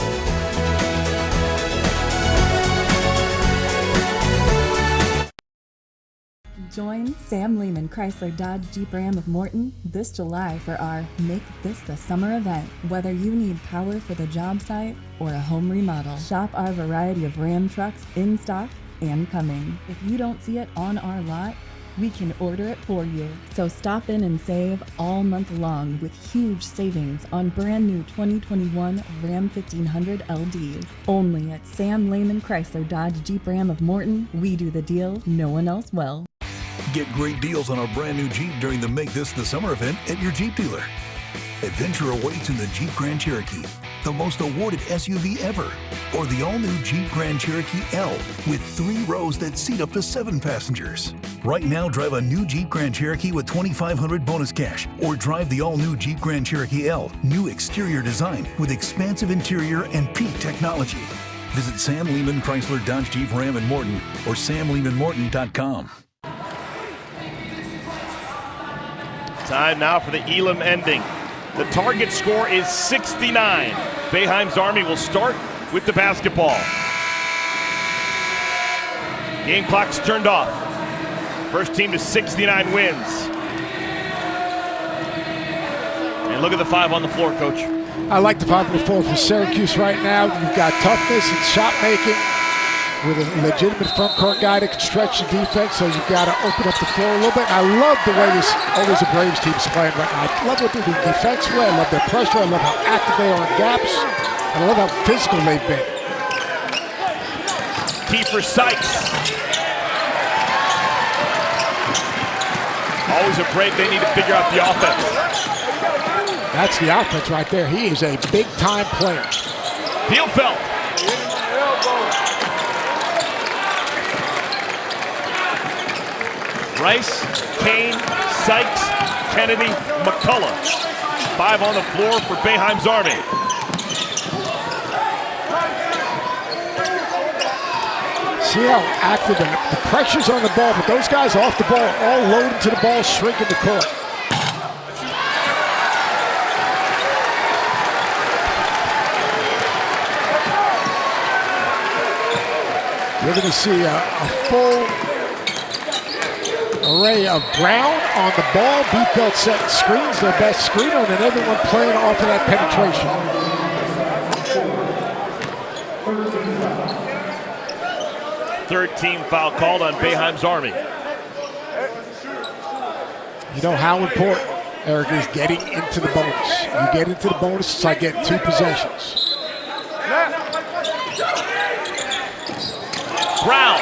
Join Sam Lehman Chrysler Dodge Jeep Ram of Morton this July for our Make This the Summer event. Whether you need power for the job site or a home remodel, shop our variety of Ram trucks in stock and coming. If you don't see it on our lot, we can order it for you. So stop in and save all month long with huge savings on brand new 2021 Ram 1500 LDs. Only at Sam Lehman Chrysler Dodge Jeep Ram of Morton, we do the deals no one else will. Get great deals on our brand new Jeep during the Make This the Summer event at your Jeep dealer. Adventure awaits in the Jeep Grand Cherokee, the most awarded SUV ever, or the all-new Jeep Grand Cherokee L with 3 rows that seat up to 7 passengers. Right now, drive a new Jeep Grand Cherokee with $2,500 bonus cash, or drive the all-new Jeep Grand Cherokee L, new exterior design with expansive interior and peak technology. Visit Sam Lehman Chrysler Dodge Jeep Ram in Morton or samlehmanmorton.com. Time now for the Elam ending. The target score is 69. Boeheim's Army will start with the basketball. Game clock's turned off. First team to 69 wins. And look at the 5 on the floor, Coach. I like the 5-4 for Syracuse right now. You've got toughness and shot making with a legitimate front court guy that can stretch the defense, so you've got to open up the floor a little bit. And I love the way this always a Braves team's playing right now. I love what they do defensively. I love their pressure. I love how active they are in gaps. And I love how physical they've been. Key for Sykes. Always a break. They need to figure out the offense. That's the offense right there. He is a big-time player. Bielfeldt. Rice, Kane, Sykes, Kennedy, McCullough. 5 on the floor for Boeheim's Army. See how active and the pressure's on the ball, but those guys off the ball, all loaded to the ball, shrinking the court. You're going to see a full array of Brown on the ball. Bielfeldt setting screens, their best screener, and everyone playing off of that penetration. 3rd team foul called on Boeheim's Army. You know how important, Eric, is getting into the bonus. You get into the bonus, it's like getting 2 possessions. Brown.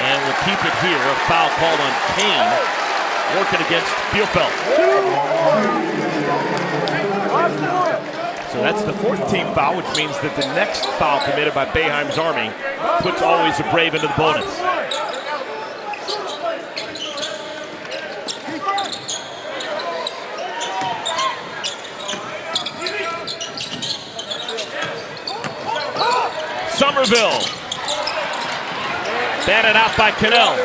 And we'll keep it here. A foul called on Kane, working against Bielfeldt. So that's the 4th team foul, which means that the next foul committed by Boeheim's Army puts Always a Brave into the bonus. Somerville. Batted out by Cannell.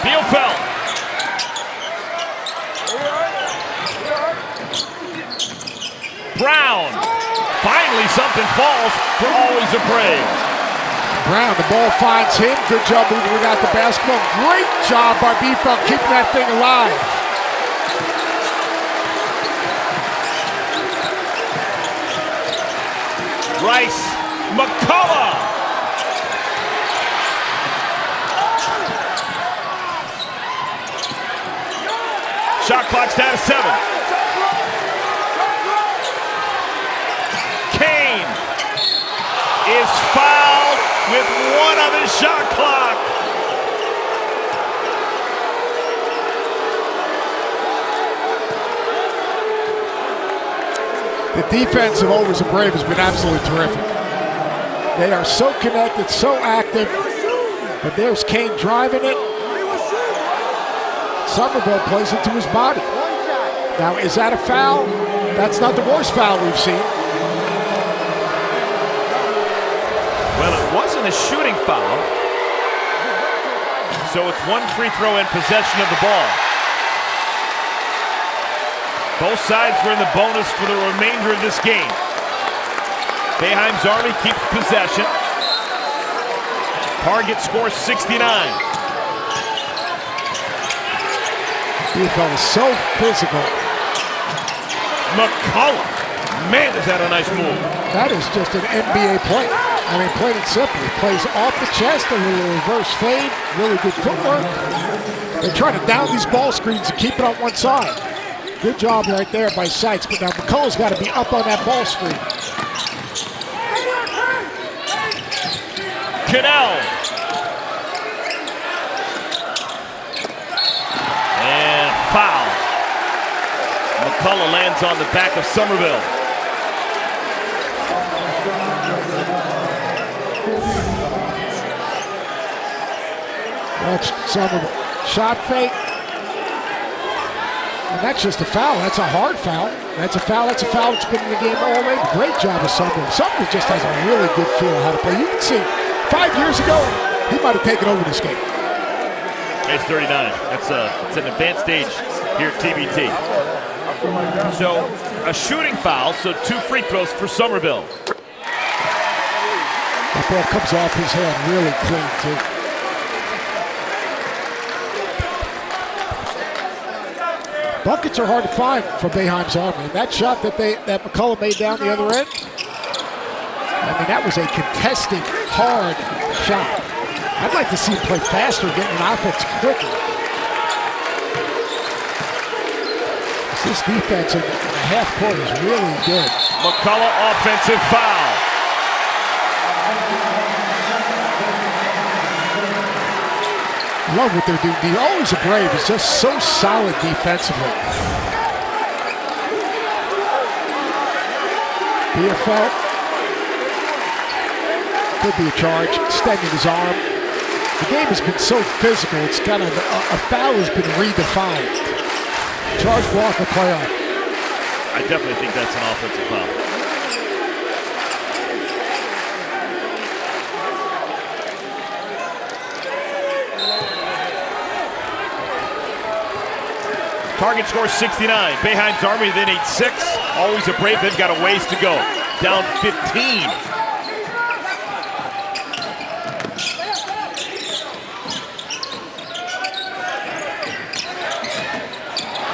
Bielfeldt. Brown. Finally something falls for Always a Brave. Brown, the ball finds him. Good job moving out the basketball. Great job by Bielfeldt keeping that thing alive. Rice, McCullough. Shot clock's down to 7. Kane is fouled with 1 on his shot clock. The defense of Always a Brave has been absolutely terrific. They are so connected, so active. But there's Kane driving it. Somerville plays it to his body. Now, is that a foul? That's not the worst foul we've seen. Well, it wasn't a shooting foul. So it's 1 free throw in possession of the ball. Both sides were in the bonus for the remainder of this game. Boeheim's Army keeps possession. Target scores 69. Bielfeldt is so physical. McCullough. Man, is that a nice move. That is just an NBA play. I mean, plain and simple. He plays off the chest, a little reverse fade, really good footwork. They're trying to down these ball screens and keep it on one side. Good job right there by Sykes, but now McCullough's got to be up on that ball screen. Cannell. And foul. McCullough lands on the back of Somerville. Watch Somerville. Shot fake. And that's just a foul. That's a hard foul. That's a foul. That's a foul that's been in the game already. Great job of Somerville. Somerville just has a really good feel of how to play. You can see, 5 years ago, he might have taken over this game. Age 39. It's an advanced age here at TBT. So a shooting foul, so 2 free throws for Somerville. That ball comes off his hand really clean, too. Buckets are hard to find for Boeheim's Army. And that shot that McCullough made down the other end, I mean, that was a contested, hard shot. I'd like to see him play faster, getting an offense quicker. This defense in the half court is really good. McCullough offensive foul. Love what they're doing. The Always a Brave is just so solid defensively. BFL. Could be a charge, extending his arm. The game has been so physical, it's kind of, a foul has been redefined. Charge block or playoff. I definitely think that's an offensive foul. Target score 69. Boeheim's Army then 8-6. Always a Brave. They've got a ways to go. Down 15.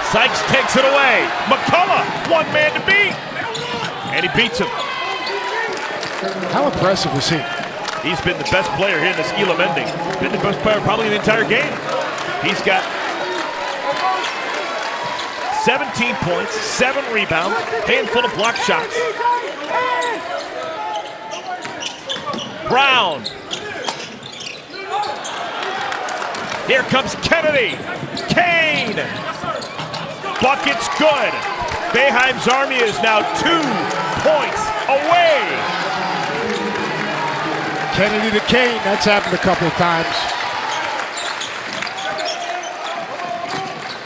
Sykes takes it away. McCullough, one man to beat. And he beats him. How impressive is he? He's been the best player here in this Elam ending. Been the best player probably in the entire game. He's got 17 points, 7 rebounds, handful of block shots. Brown. Here comes Kennedy. Kane. Bucket's good. Boeheim's Army is now 2 points away. Kennedy to Kane, that's happened a couple of times.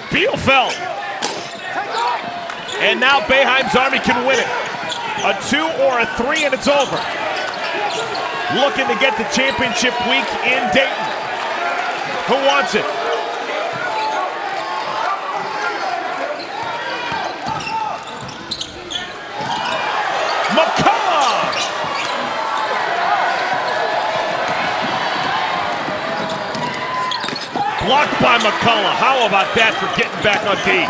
Bielfeldt. And now Boeheim's Army can win it. A 2 or a 3 and it's over. Looking to get the championship week in Dayton. Who wants it? McCullough! Blocked by McCullough. How about that for getting back on D?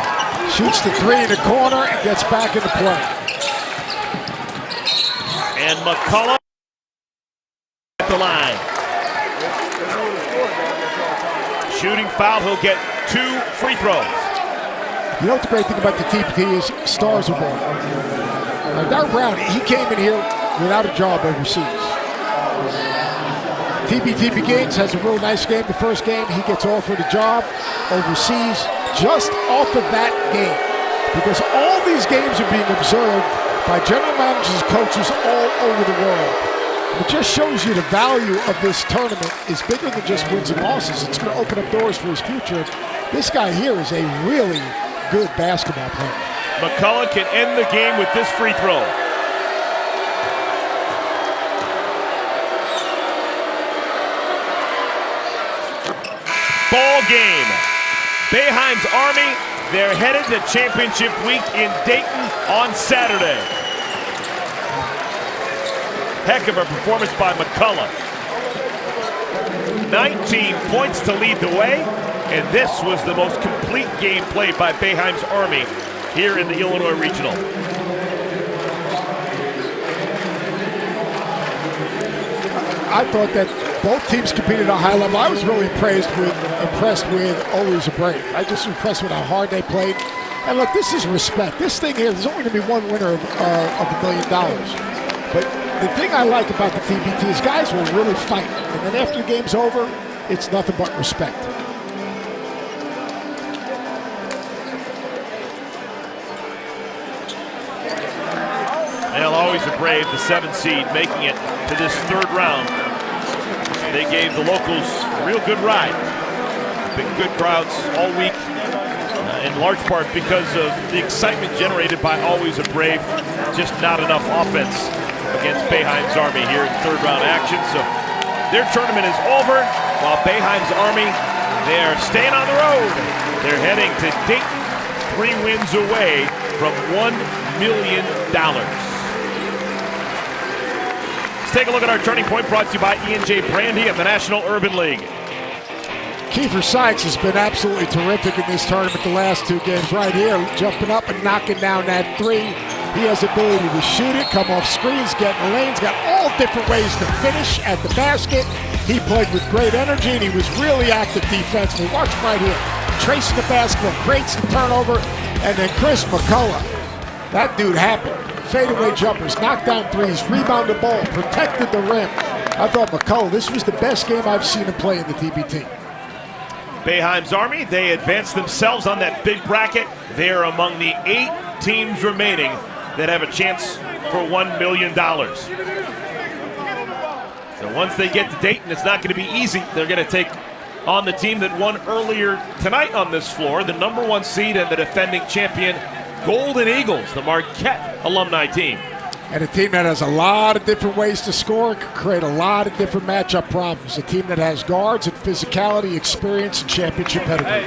Shoots the 3 in the corner and gets back into play. And McCullough at the line. Shooting foul, he'll get 2 free throws. You know what the great thing about the TBT is? Stars are born. Darren Brown, he came in here without a job overseas. TBT begins, has a real nice game. The first game, he gets offered a job overseas just off of that game. Because all these games are being observed by general managers and coaches all over the world. It just shows you the value of this tournament is bigger than just wins and losses. It's going to open up doors for his future. This guy here is a really good basketball player. McCullough can end the game with this free throw. Ball game. Boeheim's Army, they're headed to championship week in Dayton on Saturday. Heck of a performance by McCullough. 19 points to lead the way, and this was the most complete game played by Boeheim's Army here in the Illinois Regional. I thought that both teams competed at a high level. I was really impressed with Always a Brave. I just impressed with how hard they played. And look, this is respect. This thing here, there's only going to be one winner of $1 million. But the thing I like about the TBT is guys will really fight. And then after the game's over, it's nothing but respect. They'll Always a Brave, the 7th seed, making it to this 3rd round. They gave the locals a real good ride. Big good crowds all week, in large part because of the excitement generated by Always a Brave. Just not enough offense against Boeheim's Army here in 3rd round action. So their tournament is over, while Boeheim's Army, they're staying on the road. They're heading to Dayton, 3 wins away from $1 million. Let's take a look at our turning point, brought to you by E&J Brandy of the National Urban League. Kiefer Sykes has been absolutely terrific in this tournament the last 2 games right here, jumping up and knocking down that 3. He has the ability to shoot it, come off screens, get in the lanes, got all different ways to finish at the basket. He played with great energy, and he was really active defensively. Watch him right here. Tracing the basketball, creates the turnover, and then Chris McCullough. That dude happened. Fadeaway jumpers, knocked down 3s, rebounded the ball, protected the rim. I thought McCullough, this was the best game I've seen him play in the TBT. Boeheim's Army, they advance themselves on that big bracket. They are among the 8 teams remaining that have a chance for $1 million. So once they get to Dayton, it's not going to be easy. They're going to take on the team that won earlier tonight on this floor, the #1 seed and the defending champion Golden Eagles, the Marquette alumni team. And a team that has a lot of different ways to score and can create a lot of different matchup problems. A team that has guards and physicality, experience, and championship pedigree.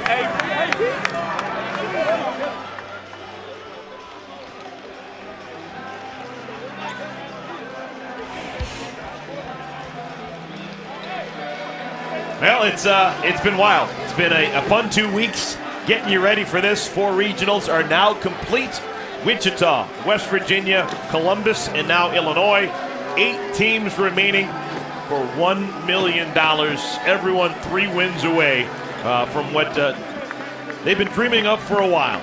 Well, it's been wild. It's been a fun 2 weeks getting you ready for this. 4 regionals are now complete. Wichita, West Virginia, Columbus, and now Illinois. 8 teams remaining for $1 million. Everyone 3 wins away from what they've been dreaming of for a while.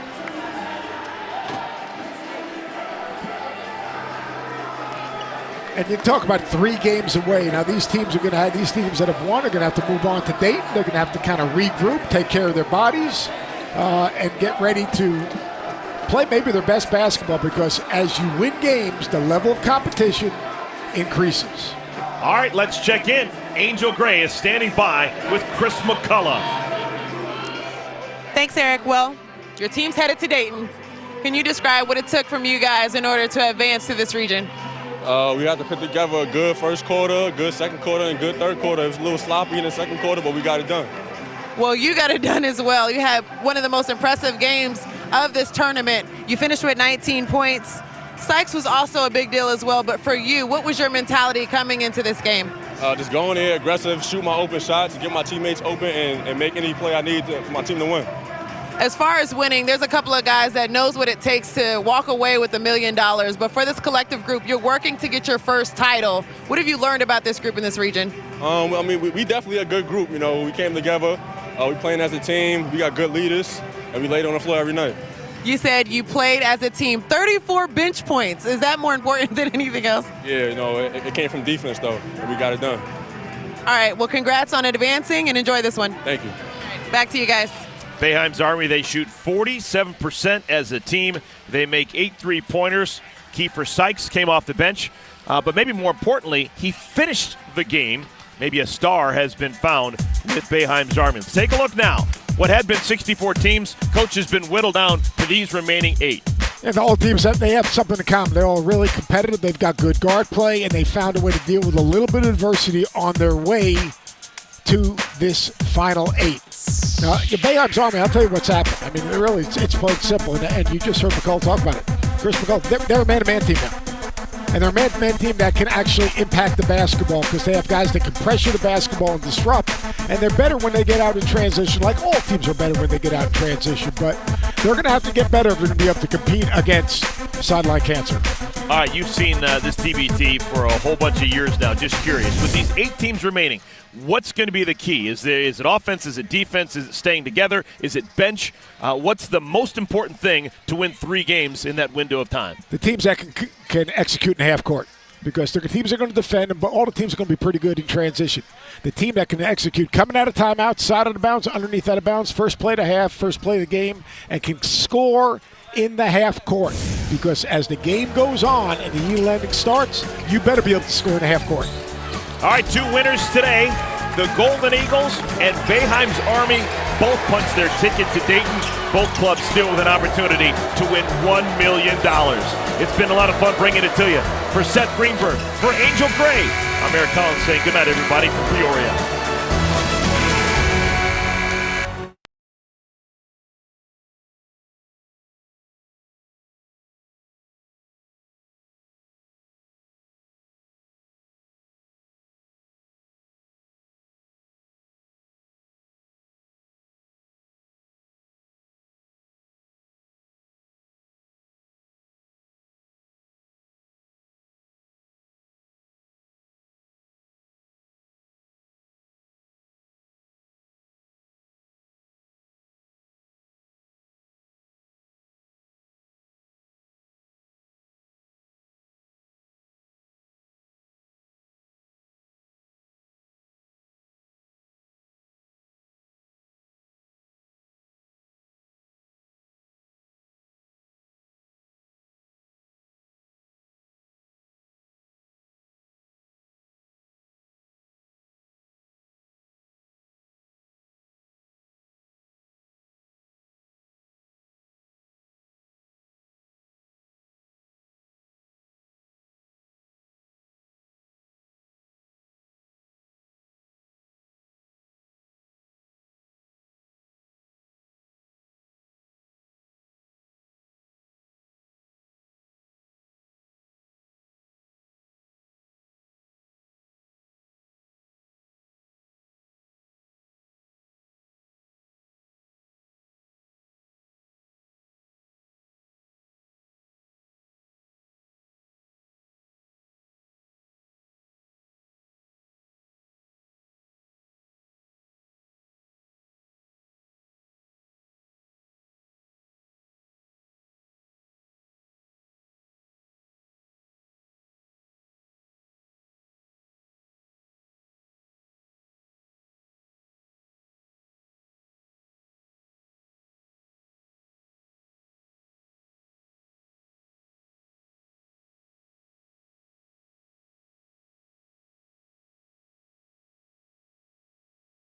And you talk about 3 games away. Now these teams that have won are going to have to move on to Dayton. They're going to have to kind of regroup, take care of their bodies, and get ready to play maybe their best basketball, because as you win games, the level of competition increases. All right, let's check in. Angel Gray is standing by with Chris McCullough. Thanks, Eric. Well, your team's headed to Dayton. Can you describe what it took from you guys in order to advance to this region? We had to put together a good first quarter, good second quarter, and good third quarter. It was a little sloppy in the second quarter, but we got it done. Well, you got it done as well. You had one of the most impressive games of this tournament. You finished with 19 points. Sykes was also a big deal as well, but for you, what was your mentality coming into this game? Just go in there, aggressive, shoot my open shots, get my teammates open, and make any play I need for my team to win. As far as winning, there's a couple of guys that knows what it takes to walk away with $1 million, but for this collective group, you're working to get your first title. What have you learned about this group in this region? I mean, we definitely a good group. You know, we came together, we playing as a team, we got good leaders, and we laid on the floor every night. You said you played as a team. 34 bench points. Is that more important than anything else? Yeah, you know, it came from defense, though, and we got it done. All right, well, congrats on advancing, and enjoy this one. Thank you. All right, back to you guys. Boeheim's Army, they shoot 47% as a team. They make 8 3-pointers. Kiefer Sykes came off the bench. But maybe more importantly, he finished the game. Maybe a star has been found with Boeheim's Army. Let's take a look now. What had been 64 teams, coach has been whittled down to these remaining 8. And all teams, they have something in common. They're all really competitive. They've got good guard play, and they found a way to deal with a little bit of adversity on their way to this final 8. Now, Boeheim's Army, I'll tell you what's happened. I mean, really, it's played simple, and you just heard McCullough talk about it. Chris McCullough, they're a man-to-man team now. And they're a man-to-man team that can actually impact the basketball, because they have guys that can pressure the basketball and disrupt. And they're better when they get out in transition, like all teams are better when they get out in transition. But they're going to have to get better if they're going to be able to compete against sideline cancer. All right, you've seen this TBT for a whole bunch of years now. Just curious, with these 8 teams remaining, what's going to be the key? Is it offense? Is it defense? Is it staying together? Is it bench? What's the most important thing to win 3 games in that window of time? The teams that can execute in half court, because the teams are going to defend, but all the teams are going to be pretty good in transition. The team that can execute coming out of timeout, side of the bounds, underneath out of bounds, first play to half, first play of the game, and can score in the half court. Because as the game goes on and the e-lending starts, you better be able to score in the half court. All right, 2 winners today. The Golden Eagles and Boeheim's Army both punched their ticket to Dayton. Both clubs still with an opportunity to win $1 million. It's been a lot of fun bringing it to you. For Seth Greenberg, for Angel Gray, I'm Eric Collins saying good night, everybody, from Peoria.